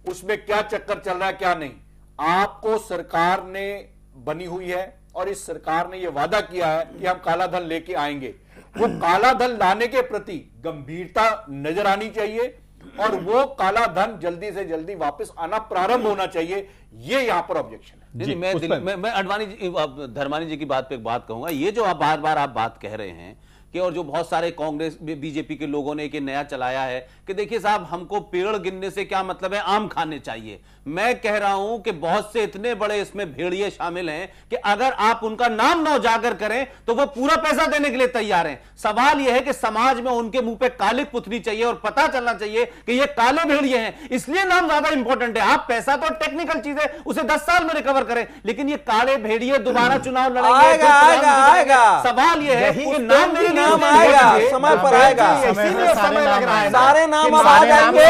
उसमें क्या चक्कर चल रहा है क्या नहीं, आपको सरकार ने बनी हुई है और इस सरकार ने यह वादा किया है कि हम काला धन लेके आएंगे। वो काला धन लाने के प्रति गंभीरता नजर आनी चाहिए और वो काला धन जल्दी से जल्दी वापस आना प्रारंभ होना चाहिए। ये यहां पर ऑब्जेक्शन है। मैं अडवाणी जी, धर्मानी जी की बात पे एक बात कहूंगा। ये जो आप बार बार आप बात कह रहे हैं कि और जो बहुत सारे कांग्रेस बीजेपी के लोगों ने एक नया चलाया है कि देखिए साहब, हमको पेड़ गिनने से क्या मतलब है, आम खाने चाहिए। मैं कह रहा हूं कि बहुत से इतने बड़े इसमें भेड़िए शामिल हैं कि अगर आप उनका नाम न उजागर करें तो वो पूरा पैसा देने के लिए तैयार हैं। सवाल यह है कि समाज में उनके मुंह पे काली पुतनी चाहिए और पता चलना चाहिए कि ये काले भेड़िए हैं, इसलिए नाम ज्यादा इंपॉर्टेंट है। आप पैसा तो टेक्निकल चीज है, उसे 10 साल में रिकवर करें, लेकिन ये काले भेड़िए दोबारा चुनाव लड़ेंगे। आएगा। सवाल यह है कि नाम आएगा, समय पर आएगा, इसीलिए समय लग रहा है। सारे नाम अब आ जाएंगे।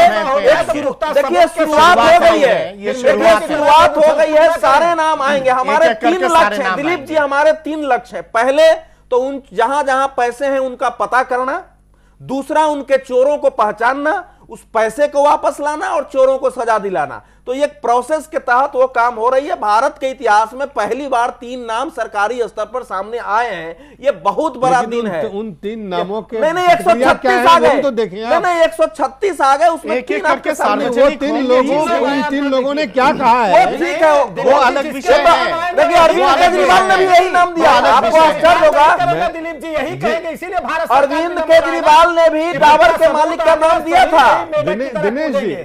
देखिए शुरुआत हो गई है, शुरुआत हो गई है, सारे नाम आएंगे। हमारे 3 लक्ष्य हैं दिलीप जी, हमारे 3 लक्ष्य हैं। पहले तो उन जहां जहां पैसे हैं उनका पता करना, दूसरा उनके चोरों को पहचानना, उस पैसे को वापस लाना और चोरों को सजा दिलाना। तो ये प्रोसेस के तहत वो काम हो रही है। भारत के इतिहास में पहली बार 3 नाम सरकारी स्तर पर सामने आए हैं, ये बहुत बड़ा दिन है। उन 3 नामों के नहीं 136 आ गए, तो देखिए नहीं 136 आ गए, उसमें एक एक करके वो 3 लोगों ने क्या कहा है, वो ठीक है, वो अलग विषय है। देखिए अरविंद केजरीवाल ने भी यही नाम दिया, आपको आश्चर्य होगा। दिलीप जी यही कहेंगे, इसीलिए भारत अरविंद केजरीवाल ने भी डाबर के मालिक का नाम दिया था।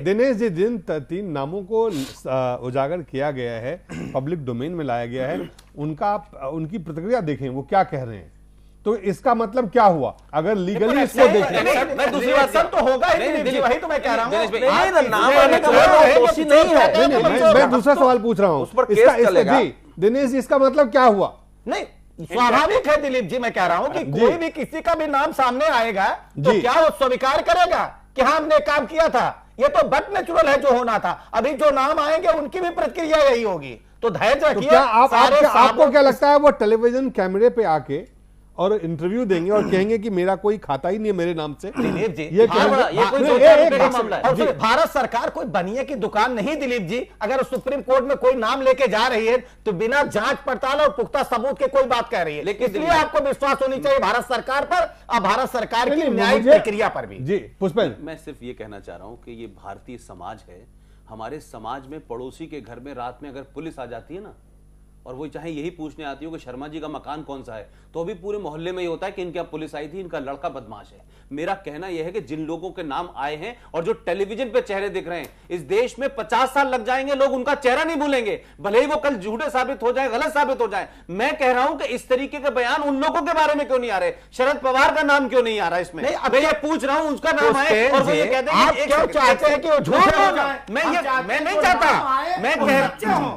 दिनेश जी, जिन 3 नामों को उजागर किया गया है, पब्लिक डोमेन में लाया गया है, उनकी प्रतिक्रिया देखें, वो क्या कह रहे हैं। तो इसका मतलब क्या हुआ अगर लीगली इसको देखें। मैं दूसरी बात तो होगा ही दिलीप जी, वही तो मैं कह रहा हूं। नाम आने का मतलब दोषी नहीं है। मैं दूसरा सवाल पूछ रहा हूं, उस पर केस चलेगा। दिनेश जी, इसका मतलब क्या हुआ? नहीं, स्वाभाविक है दिलीप जी, मैं कह रहा हूं कि कोई भी किसी का भी नाम सामने आएगा तो क्या वो स्वीकार करेगा कि हाँ हमने काम किया था? ये तो बट नेचुरल है जो होना था। अभी जो नाम आएंगे उनकी भी प्रतिक्रिया यही होगी, तो धैर्य रखिए। क्या आपको क्या लगता है वो टेलीविजन कैमरे पे आके और इंटरव्यू देंगे और कहेंगे कि मेरा कोई खाता ही नहीं है मेरे नाम से? दिलीप जी, ये कोई मामला है। भारत सरकार कोई बनिए की दुकान नहीं दिलीप जी। अगर सुप्रीम कोर्ट में कोई नाम लेके जा रही है तो बिना जांच पड़ताल और पुख्ता सबूत के कोई बात कह रही है, लेकिन इसलिए आपको विश्वास होनी चाहिए भारत सरकार पर और भारत सरकार की न्यायिक प्रक्रिया पर भी। जी पुष्पेंद्र, मैं सिर्फ ये कहना चाह रहा हूं कि ये भारतीय समाज है। हमारे समाज में पड़ोसी के घर में रात में अगर पुलिस आ जाती है ना, और वो चाहे यही पूछने आती हो कि शर्मा जी का मकान कौन सा है, तो अभी पूरे मोहल्ले में ये होता है कि इनके यहाँ पुलिस आई थी, इनका लड़का बदमाश है। मेरा कहना यह है कि जिन लोगों के नाम आए हैं और जो टेलीविजन पे चेहरे दिख रहे हैं, इस देश में 50 साल लग जाएंगे, लोग उनका चेहरा नहीं भूलेंगे, भले ही वो कल झूठे साबित हो जाए, गलत साबित हो जाए। मैं कह रहा हूं कि इस तरीके के बयान उन लोगों के बारे में क्यों नहीं आ रहे? शरद पवार का नाम क्यों नहीं आ रहा इसमें? मैं ये पूछ रहा हूं, उसका नाम आए और वो ये कहते हैं आप क्यों चाहते हैं कि वो झूठ हो जाए? मैं नहीं चाहता।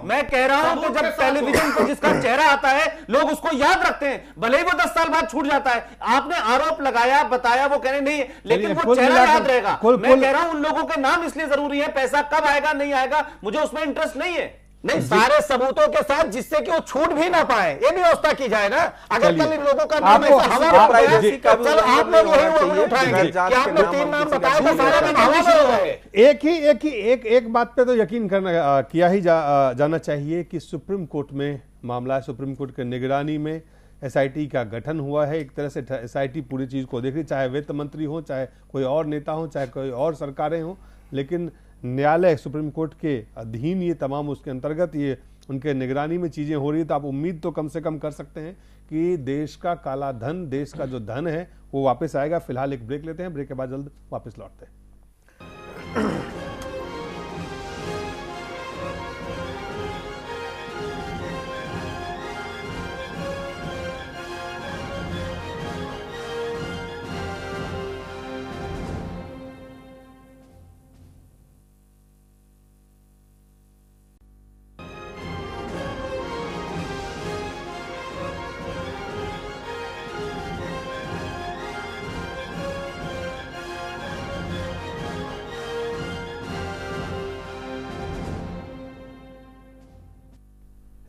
मैं कह रहा हूं कि जब टेलीविजन पर जिसका चेहरा आता है लोग उसको याद रखते हैं, भले ही वो 10 साल बाद छूट जाता है। आपने आरोप लगाया, बताया, वो कह रहे नहीं, लेकिन वो चेहरा याद रहेगा। मैं कह रहा हूं उन लोगों के नाम इसलिए जरूरी है, पैसा कब आएगा नहीं आएगा मुझे उसमें इंटरेस्ट नहीं है। नहीं, सारे सबूतों के साथ जिससे कि वो छूट भी ना पाए, ये भी व्यवस्था की जाए ना। अगर कल इन लोगों का नाम ऐसा हवा में प्राइवेसी का भी आप लोग यही उठाएंगे कि आपने 3 नाम बताए थे, सारे नाम हवा में हो गए। एक बात पे तो यकीन करना किया ही जाना चाहिए कि सुप्रीम कोर्ट में मामला है, सुप्रीम कोर्ट के निगरानी में एसआईटी का गठन हुआ है। एक तरह से एसआईटी पूरी चीज को देख रही, चाहे वित्त मंत्री हो, चाहे कोई और नेता हो, चाहे कोई और सरकारें हो, लेकिन न्यायालय सुप्रीम कोर्ट के अधीन ये तमाम उसके अंतर्गत ये उनके निगरानी में चीजें हो रही है। तो आप उम्मीद तो कम से कम कर सकते हैं कि देश का काला धन, देश का जो धन है वो वापस आएगा। फिलहाल एक ब्रेक लेते हैं, ब्रेक के बाद जल्द वापस लौटते हैं।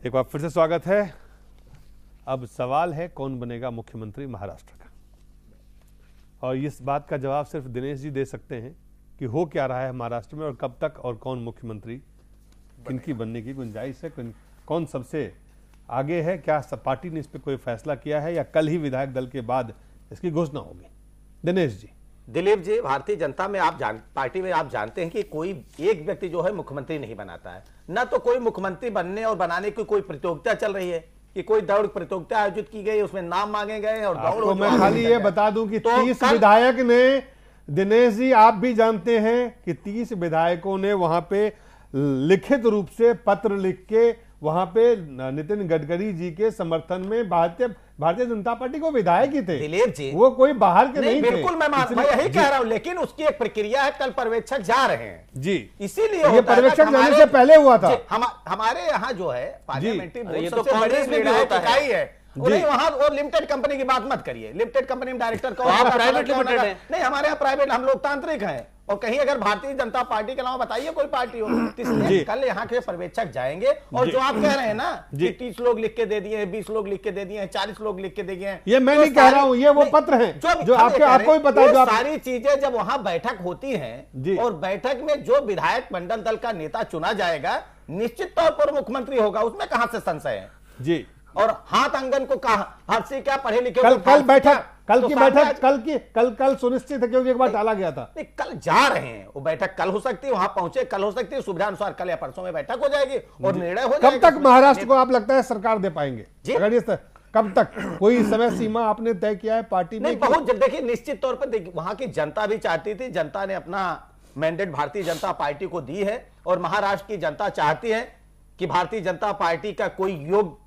एक बार फिर से स्वागत है। अब सवाल है कौन बनेगा मुख्यमंत्री महाराष्ट्र का, और इस बात का जवाब सिर्फ दिनेश जी दे सकते हैं कि हो क्या रहा है महाराष्ट्र में और कब तक और कौन मुख्यमंत्री किनकी बनने की गुंजाइश है, कौन सबसे आगे है, क्या पार्टी ने इस पर कोई फैसला किया है या कल ही विधायक दल के बाद इसकी घोषणा होगी? दिनेश जी। दिलीप जी, भारतीय जनता में पार्टी में आप जानते हैं कि कोई एक व्यक्ति जो है मुख्यमंत्री नहीं बनाता है, ना तो कोई मुख्यमंत्री बनने और बनाने की कोई प्रतियोगिता चल रही है। कि कोई दौड़ प्रतियोगिता आयोजित की गई, उसमें नाम मांगे गए और दौड़ आपको मैं खाली ये बता दूं कि तो 30 कल- विधायक ने, दिनेश जी आप भी जानते हैं कि 30 विधायकों ने वहां पे लिखित रूप से पत्र लिख के वहां पे नितिन गडकरी जी के समर्थन में भारतीय जनता पार्टी को विधायक ही थे दिलीप जी, वो कोई बाहर के नहीं थे। बिल्कुल मैं यही कह रहा हूं, लेकिन उसकी एक प्रक्रिया है, कल पर्यवेक्षक जा रहे हैं जी, इसीलिए ये होता है ना पर्यवेक्षक कि जाने हमारे- से पहले हुआ था। जी, हमारे यहाँ जो है पार्लियामेंट्री बोर्ड ये तो सबसे बड़ी कांग्रेस में भी निर्णायक होता है। इकाई है। नहीं, वहां वो लिमिटेड कंपनी की बात मत करिए, लिमिटेड कंपनी में डायरेक्टर का आप प्राइवेट लिमिटेड है। नहीं, हमारे यहाँ प्राइवेट, हम लोकतांत्रिक हैं, और कहीं अगर भारतीय जनता पार्टी के अलावा बताइए कोई पार्टी हो, तो इसलिए कल यहाँ के पर्यवेक्षक जाएंगे। और जो आप कह रहे हैं ना कि 30 लोग लिख के दे दिए हैं, 20 लोग लिख के दे दिए हैं, 40 लोग लिख के दे दिए हैं, ये मैं तो नहीं कह रहा हूं, ये वो पत्र हैं जो आपको भी पता है, जो सारी चीजें जब वहां बैठक होती हैं और बैठक में जो विधायक मंडल दल का नेता चुना जाएगा निश्चित तौर पर मुख्यमंत्री होगा, उसमें कहां से संशय है जी। और हाथ आंगन को कहा हद से क्या पढ़े लिखे कल बैठक, कल की बैठक, कल सुनिश्चित है, क्योंकि एक बार टाला गया था। नहीं, कल जा रहे हैं, वो बैठक कल हो सकती है, वहां पहुंचे कल हो सकती है, सुविधा अनुसार कल या परसों में बैठक हो जाएगी और निर्णय हो जाएगा। कब तक महाराष्ट्र को आप लगता है सरकार दे पाएंगे? अगर ये कब तक, कोई समय सीमा आपने तय किया है पार्टी में? नहीं, बहुत जल्द। देखिए निश्चित तौर पर देखिए वहां की जनता भी चाहती थी, जनता ने अपना मैंडेट भारतीय जनता पार्टी को दी है और महाराष्ट्र की जनता चाहती है कि भारतीय जनता पार्टी का कोई योग्य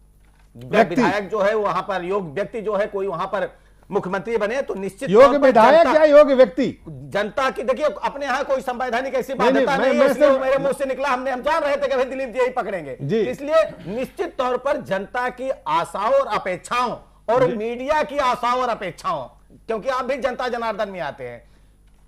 विधायक जो है वहां पर, योग्य व्यक्ति जो है कोई वहां पर मुख्यमंत्री बने, तो निश्चित योग्य विधायक या योग्य व्यक्ति? जनता की, देखिए अपने यहाँ कोई संवैधानिक ऐसी बाध्यता नहीं है, इसलिए मेरे मुंह से निकला, हम जान रहे थे कि भाई दिलीप जी यही पकड़ेंगे, इसलिए निश्चित तौर पर जनता की आशाओं और अपेक्षाओं और मीडिया की आशाओं और अपेक्षाओं, क्योंकि आप भी जनता जनार्दन में आते हैं,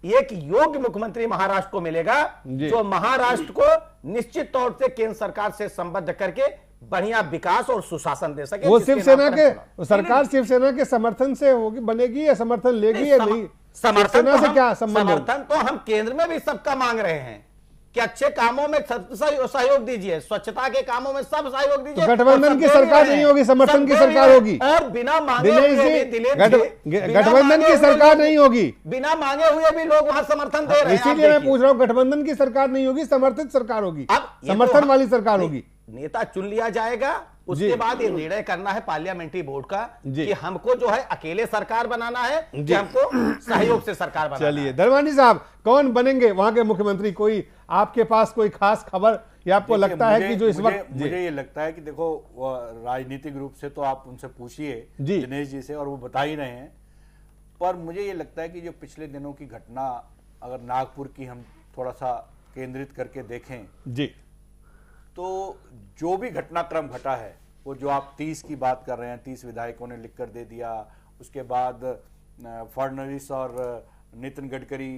एक योग्य मुख्यमंत्री महाराष्ट्र को मिलेगा जो महाराष्ट्र को निश्चित तौर से केंद्र सरकार से संबद्ध करके बढ़िया विकास और सुशासन दे सके। वो शिवसेना के, सरकार शिवसेना के समर्थन से होगी, बनेगी या समर्थन लेगी या नहीं? समर्थन से क्या संबंध? समर्थन तो हम केंद्र में भी सबका मांग रहे हैं कि अच्छे कामों में सहयोग दीजिए, स्वच्छता के कामों में सब सहयोग दीजिए। गठबंधन की सरकार नहीं होगी, समर्थन की सरकार होगी, और बिना मांगे गठबंधन की सरकार नहीं होगी, बिना मांगे हुए भी लोग वहां समर्थन दे रहे हैं। इसीलिए मैं पूछ रहा हूं, गठबंधन की सरकार नहीं होगी, समर्थित सरकार होगी, समर्थन वाली सरकार होगी। नेता चुन लिया जाएगा, उसके बाद ये निर्णय करना है पार्लियामेंट्री बोर्ड का कि हमको जो है अकेले सरकार बनाना है कि हमको सहयोग से सरकार बनाना है। चलिए धर्मानी साहब, कौन बनेंगे वहां के मुख्यमंत्री? कोई आपके पास कोई खास खबर या आपको लगता है कि जो इस वक्त? मुझे ये लगता है कि देखो राजनीतिक रूप से तो आप उनसे पूछिए दिनेश जी से, और वो बता ही रहे हैं, पर मुझे ये लगता है कि जो पिछले दिनों की घटना, अगर नागपुर की हम थोड़ा सा केंद्रित करके देखें जी, तो जो भी घटनाक्रम घटा है, वो जो आप 30 की बात कर रहे हैं, 30 विधायकों ने लिखकर दे दिया, उसके बाद फडणवीस और नितिन गडकरी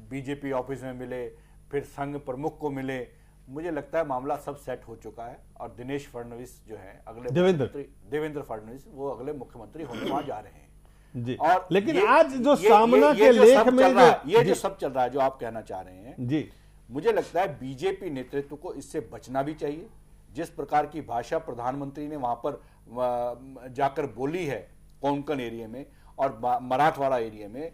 बीजेपी ऑफिस में मिले, फिर संघ प्रमुख को मिले, मुझे लगता है मामला सब सेट हो चुका है और दिनेश फडणवीस जो है अगले देवेंद्र फडणवीस वो अगले मुख्यमंत्री होने वहां जा रहे हैं जी। और लेकिन आज जो सामना के लेख में ये जो सब चल रहा है, जो आप कहना चाह रहे हैं जी, मुझे लगता है बीजेपी नेतृत्व को इससे बचना भी चाहिए। जिस प्रकार की भाषा प्रधानमंत्री ने वहां पर जाकर बोली है कोंकण एरिया में और मराठवाड़ा एरिया में,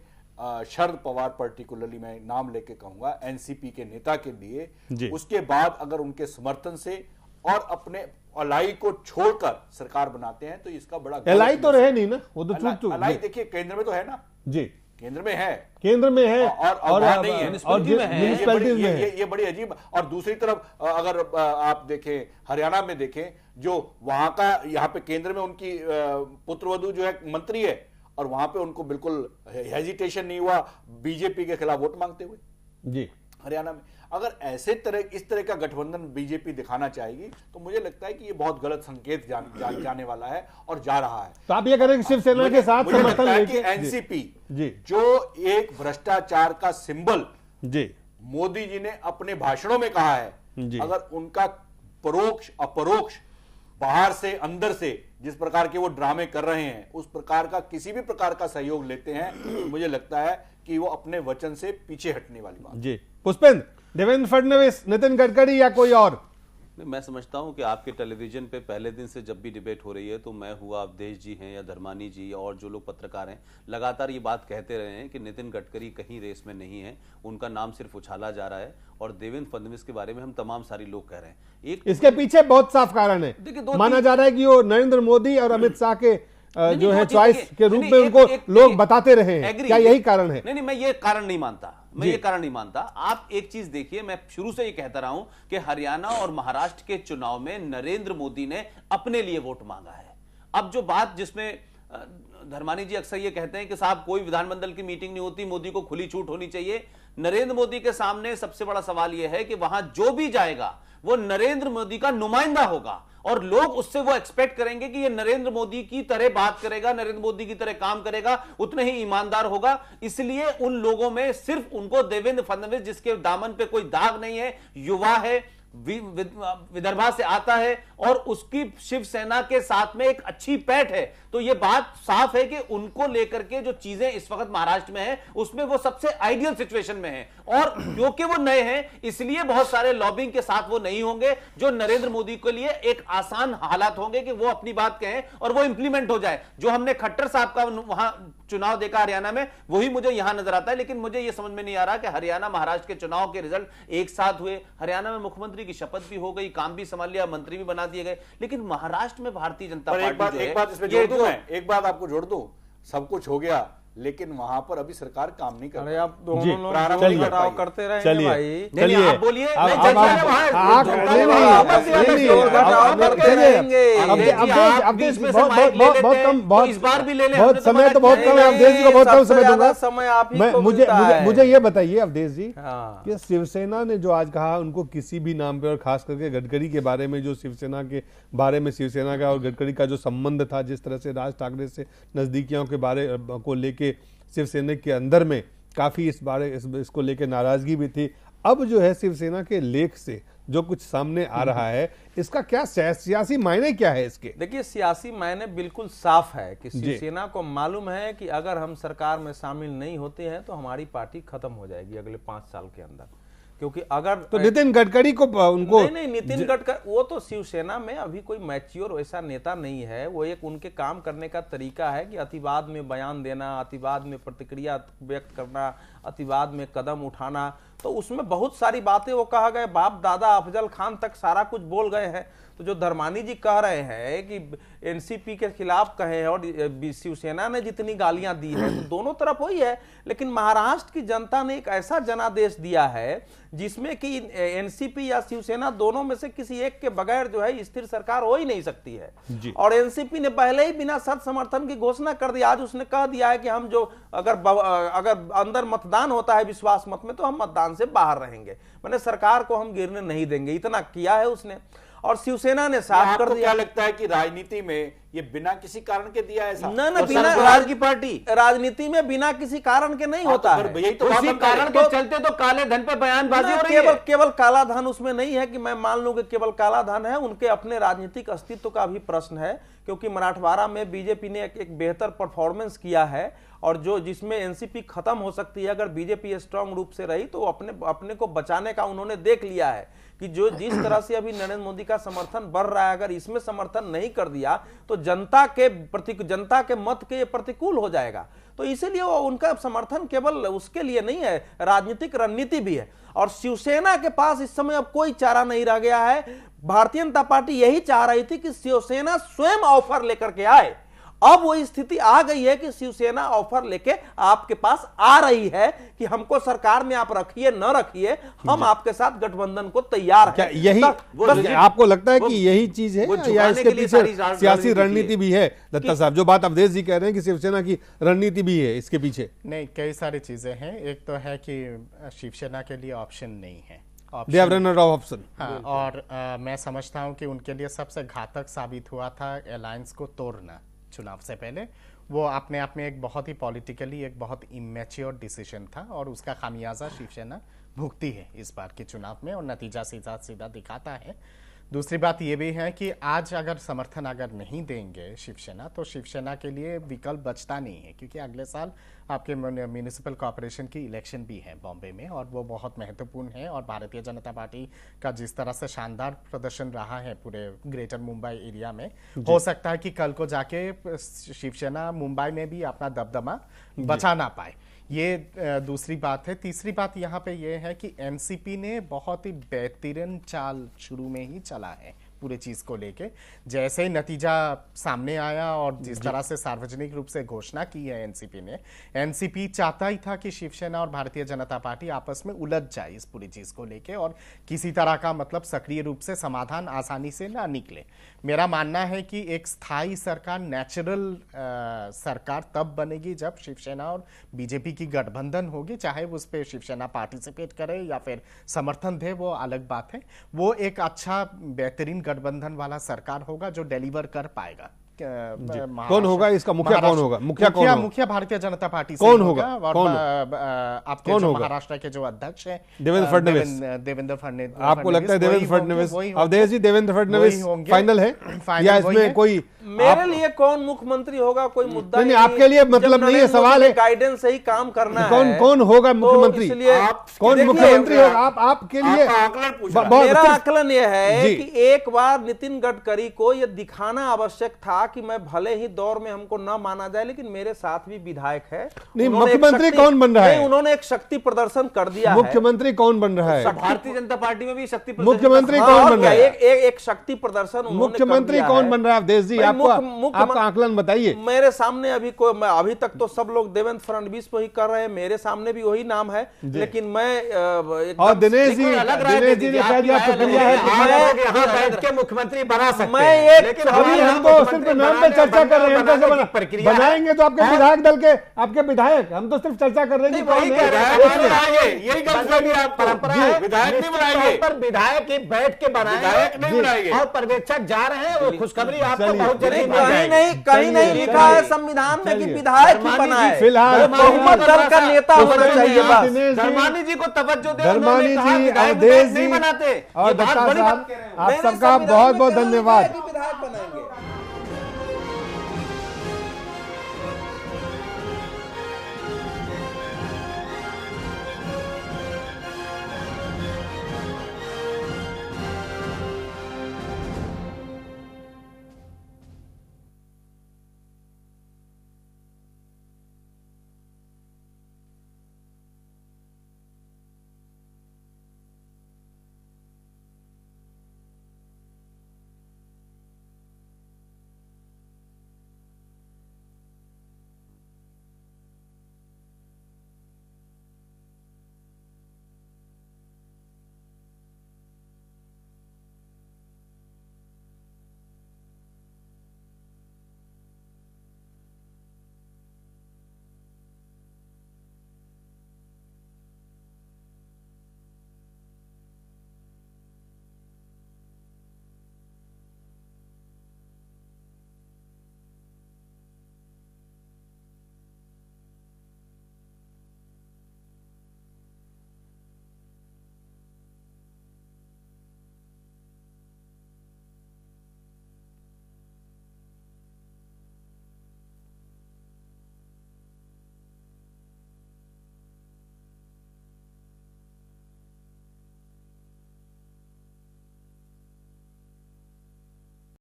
शरद पवार पर्टिकुलरली मैं नाम लेके कहूंगा, एनसीपी के नेता के लिए, उसके बाद अगर उनके समर्थन से और अपने अलाई को छोड़कर सरकार बनाते हैं तो इसका बड़ा अलाई तो रहे नहीं ना, वो तो चूक अलाई देखिए केंद्र में तो है ना जी, केंद्र में है और नहीं है, म्युनिसिपैलिटीज में है। ये बड़ी अजीब। और दूसरी तरफ अगर आप देखें हरियाणा में देखें, जो वहां का, यहाँ पे केंद्र में उनकी पुत्रवधू जो है मंत्री है और वहां पे उनको बिल्कुल हेजिटेशन नहीं हुआ बीजेपी के खिलाफ वोट मांगते हुए जी हरियाणा में। अगर इस तरह का गठबंधन बीजेपी दिखाना चाहेगी तो मुझे लगता है कि ये बहुत गलत संकेत जाने वाला है और जा रहा है। तो आप ये करें कि शिवसेना के साथ समर्थन लेके एनसीपी जो एक भ्रष्टाचार का सिंबल जी मोदी जी ने अपने भाषणों में कहा है, अगर उनका परोक्ष अपरोक्ष बाहर से अंदर से जिस प्रकार के वो ड्रामे कर रहे हैं उस प्रकार का किसी भी प्रकार का सहयोग लेते हैं तो मुझे लगता है कि वो अपने वचन से पीछे हटने वाली बात जी। पुष्पेंद्र, देवेंद्र फडणवीस, नितिन गडकरी या कोई और? नहीं, मैं समझता हूं कि आपके टेलीविजन पे पहले दिन से जब भी डिबेट हो रही है तो मैं हुआ, अवधेश जी हैं या धर्मानी जी और जो लोग पत्रकार हैं लगातार ये बात कहते रहे हैं कि नितिन गडकरी कहीं रेस में नहीं है, उनका नाम सिर्फ उछाला जा रहा है और देवेंद्र फडणवीस के बारे में हम तमाम सारी लोग कह रहे हैं। एक इसके पीछे बहुत साफ कारण है, देखिए, माना जा रहा है कि वो नरेंद्र मोदी और अमित शाह के जो है नहीं, चॉइस देखिए, के रूप नहीं, में एक- उनको एक- लोग एक- बताते रहे हैं। एग्री, क्या यही कारण है? नहीं, मैं ये कारण नहीं मानता, मैं ये कारण नहीं मानता। आप एक चीज देखिए, मैं शुरू से ये कहता रहा हूं कि हरियाणा और महाराष्ट्र के चुनाव में नरेंद्र मोदी ने अपने लिए वोट मांगा है। अब जो बात जिसमें धर्मानी जी अक्सर ये कहते हैं कि साहब कोई विधानमंडल की मीटिंग नहीं होती, मोदी को खुली छूट होनी चाहिए। नरेंद्र मोदी के सामने सबसे बड़ा सवाल यह है कि वहां जो भी जाएगा वो नरेंद्र मोदी का नुमाइंदा होगा और लोग उससे वो एक्सपेक्ट करेंगे कि ये नरेंद्र मोदी की तरह बात करेगा, नरेंद्र मोदी की तरह काम करेगा, उतने ही ईमानदार होगा। इसलिए उन लोगों में सिर्फ उनको देवेंद्र फडणवीस, जिसके दामन पे कोई दाग नहीं है, युवा है, विदर्भा से आता है और उसकी शिवसेना के साथ में एक अच्छी पैठ है, तो यह बात साफ है कि उनको लेकर के जो चीजें इस वक्त महाराष्ट्र में है उसमें वो सबसे आइडियल सिचुएशन में है। और क्योंकि वो नए हैं इसलिए बहुत सारे लॉबिंग के साथ वो नहीं होंगे जो नरेंद्र मोदी के लिए एक आसान हालात होंगे कि वो अपनी बात कहें और वो इंप्लीमेंट हो जाए। जो हमने खट्टर साहब का वहां चुनाव देखा हरियाणा में, वही मुझे यहां नजर आता है। लेकिन मुझे यह समझ में नहीं आ रहा कि हरियाणा महाराष्ट्र के चुनाव के रिजल्ट एक साथ हुए, हरियाणा में मुख्यमंत्री की शपथ भी हो गई, काम भी संभाल लिया, मंत्री भी बना दिए गए, लेकिन महाराष्ट्र में भारतीय जनता पार्टी एक बात इसमें जोड़ दूं मैं, एक बात आपको जोड़ दूं, सब कुछ हो गया लेकिन वहां पर अभी सरकार काम नहीं कर रही। अरे आप दोनों लोग प्रारंभ जो नहीं कर घटाव पाई। करते रहेंगे चलिए, भाई। चलिए, नहीं, आप बोलिए, अब- नहीं, अब जज आप- साहब, वहाँ- आप- जनता नहीं, ने नहीं, वहाँ अब- आपस में नहीं, जोर अब- घटाव अब- करते चलिए, रहेंगे। अब- अवधेश जी, अब- आप अब- बीच में से बहुत- माइक ले बहुत- लेते बहुत हैं, कम, तो बहुत- इस बार भी ले लें, बहुत हमने तो समय तो मना बहुत किया कम ही है, नहीं। अवधेश जी को बहुत कम सबसे समय ज्यादा दूंगा। समय आप ही मैं को मुझे मिलता मुझे है। मुझे ये बताइए अवधेश जी हाँ। कि शिवसेना ने जो आज कहा उनको किसी भी नाम पे, और खास करके गडकरी के बारे में, जो शिवसेना के बारे में शिवसेना का और गडकरी का जो संबंध था, जिस तरह से राज ठाकरे से नजदीकियों के बारे को लेके शिवसेना के अंदर में काफी इसको लेके नाराजगी भी थी। अब जो है शिवसेना के लेख से जो कुछ सामने आ रहा है, इसका क्या सियासी मायने क्या है इसके? देखिए, सियासी मायने बिल्कुल साफ है कि शिवसेना को मालूम है कि अगर हम सरकार में शामिल नहीं होते हैं तो हमारी पार्टी खत्म हो जाएगी अगले 5 साल के अंदर। क्योंकि अगर तो नितिन गडकरी को उनको नहीं, नितिन गडकरी वो तो शिवसेना में अभी कोई मैच्योर वैसा नेता नहीं है। वो एक उनके काम करने का तरीका है कि अतिवाद में बयान देना, अतिवाद में प्रतिक्रिया व्यक्त करना, अतिवाद में कदम उठाना। तो उसमें बहुत सारी बातें वो कहा गए, बाप दादा अफजल खान तक सारा कुछ बोल गए हैं। तो जो धर्मानी जी कह रहे हैं कि एनसीपी के खिलाफ कहे और शिवसेना ने जितनी गालियां दी है, तो दोनों तरफ वही है। लेकिन महाराष्ट्र की जनता ने एक ऐसा जनादेश दिया है जिसमें कि एनसीपी या शिवसेना दोनों में से किसी एक के बगैर जो है स्थिर सरकार हो ही नहीं सकती है। और एनसीपी ने पहले ही बिना शर्त समर्थन की घोषणा कर दी। आज उसने कह दिया है कि हम जो अगर अंदर मतदान होता है विश्वास मत में तो हम मतदान से बाहर रहेंगे, मैंने सरकार को हम गिरने नहीं देंगे, इतना किया है उसने। और शिवसेना ने साफ कर दिया। क्या लगता है कि राजनीति में ये बिना किसी कारण के दिया ऐसा? ना और बिना सरकार की पार्टी राजनीति में बिना किसी कारण के नहीं होता है। यही तो उसी कारण के चलते तो काले धन पे बयानबाजी हो रही है। केवल काला धन उसमें नहीं है कि मैं मान लूं कि केवल काला धन है। उनके अपने राजनीतिक अस्तित्व का भी प्रश्न है, क्योंकि मराठवाड़ा में बीजेपी ने एक बेहतर परफॉर्मेंस किया है और जो जिसमें एनसीपी खत्म हो सकती है अगर बीजेपी स्ट्रांग रूप से रही, तो अपने को बचाने का उन्होंने देख लिया है कि जो जिस तरह से अभी नरेंद्र मोदी का समर्थन बढ़ रहा है, अगर इसमें समर्थन नहीं कर दिया तो जनता के मत के प्रतिकूल हो जाएगा। तो इसीलिए वो उनका समर्थन केवल उसके लिए नहीं है, राजनीतिक रणनीति भी है। और शिवसेना के पास इस समय अब कोई चारा नहीं रह गया है। भारतीय जनता पार्टी यही चाह रही थी कि शिवसेना स्वयं ऑफर लेकर के आए। अब वो स्थिति आ गई है कि शिवसेना ऑफर लेके आपके पास आ रही है कि हमको सरकार में आप रखिए न रखिए, हम आपके साथ गठबंधन को तैयार हैं। यही आपको लगता है कि यही चीज है या इसके पीछे सियासी रणनीति भी है? दत्ता साहब, जो बात अवधेश जी कह रहे हैं कि शिवसेना की रणनीति भी है इसके पीछे। नहीं, कई सारी चीजें हैं। एक तो है कि शिवसेना के लिए ऑप्शन नहीं है, They have run out of option। हाँ, और मैं समझता हूं कि उनके लिए सबसे घातक साबित हुआ था अलायंस को तोड़ना चुनाव से पहले। वो अपने आप में एक बहुत ही पॉलिटिकली एक बहुत इमेच्योर डिसीजन था और उसका खामियाजा शिवसेना भुगती है इस बार के चुनाव में, और नतीजा सीधा सीधा दिखाता है। दूसरी बात ये भी है कि आज अगर समर्थन अगर नहीं देंगे शिवसेना, तो शिवसेना के लिए विकल्प बचता नहीं है, क्योंकि अगले साल आपके म्यूनिसिपल कॉर्पोरेशन की इलेक्शन भी है बॉम्बे में, और वो बहुत महत्वपूर्ण है। और भारतीय जनता पार्टी का जिस तरह से शानदार प्रदर्शन रहा है पूरे ग्रेटर मुंबई एरिया में, हो सकता है कि कल को जाके शिवसेना मुंबई में भी अपना दबदबा बचा ना पाए। ये दूसरी बात है। तीसरी बात यहाँ पे ये है कि एनसीपी ने बहुत ही बेहतरीन चाल शुरू में ही चला है पूरे चीज को लेके। जैसे ही नतीजा सामने आया और जिस तरह से सार्वजनिक रूप से घोषणा की है एनसीपी ने, एनसीपी चाहता ही था कि शिवसेना और भारतीय जनता पार्टी आपस में उलझ जाए इस पूरी चीज को लेके, और किसी तरह का मतलब सक्रिय रूप से समाधान आसानी से ना निकले। मेरा मानना है कि एक स्थायी सरकार, नेचुरल सरकार तब बनेगी जब शिवसेना और बीजेपी की गठबंधन होगी, चाहे उस पर शिवसेना पार्टिसिपेट करे या फिर समर्थन दे, वो अलग बात है। वो एक अच्छा बेहतरीन गठबंधन वाला सरकार होगा जो डिलीवर कर पाएगा। कौन होगा इसका मुखिया? कौन होगा मुखिया? मुखिया भारतीय जनता पार्टी से कौन होगा? और आपके जो महाराष्ट्र के जो अध्यक्ष हैं देवेंद्र फडणवीस। देवेंद्र फडणवीस। आपको लगता है देवेंद्र फडणवीस? अवधेश जी, देवेंद्र फडणवीस फाइनल है या इसमें कोई? मेरे लिए कौन मुख्यमंत्री होगा कोई मुद्दा नहीं, आपके लिए मतलब नहीं है, सवाल है गाइडेंस से ही काम करना है। कौन होगा मुख्यमंत्री? कौन मुख्यमंत्री होगा आपके लिए? मेरा आकलन यह है कि एक बार नितिन गडकरी को यह दिखाना आवश्यक था कि मैं भले ही दौर में हमको न माना जाए, लेकिन मेरे साथ भी विधायक है। नहीं, मुख्यमंत्री कौन बन रहा है? उन्होंने एक शक्ति प्रदर्शन कर दिया। मुख्यमंत्री कौन बन रहा है? भारतीय जनता पार्टी में भी शक्ति मुख्यमंत्री कौन बन रहा है? एक शक्ति प्रदर्शन मुख्यमंत्री कौन बन रहा है? अवधेश जी, आपका आकलन बताइए। मेरे सामने अभी तक तो सब लोग देवेंद्र फडणवीस को ही कर रहे हैं, मेरे सामने भी वही नाम है, लेकिन मैं और दिनेश जी ने कह दिया प्रक्रिया है मुख्यमंत्री बना सकते मैं हैं। अभी हम तो सिर्फ नाम पे चर्चा कर रहे हैं, कैसे बनाएंगे तो आपके विधायक दल के आपके विधायक, हम तो सिर्फ चर्चा कर रहे हैं कि कौन है। यही परंपरा है, विधायक नहीं बनाएंगे, पर विधायक ही बैठ के बनाएंगे और पर्यवेक्षक जा रहे हैं। वो खुशखबरी आपको बहुत जल्दी कहीं नहीं लिखा है संविधान में कि विधायक ही बनाए। फिलहाल बहुमत दल का नेता होना चाहिए बस। धर्मानी जी को तवज्जो दे, धर्मानी जी, अवधेश जी बनाते और दत्ता साहब, आप सबका बहुत बहुत धन्यवाद।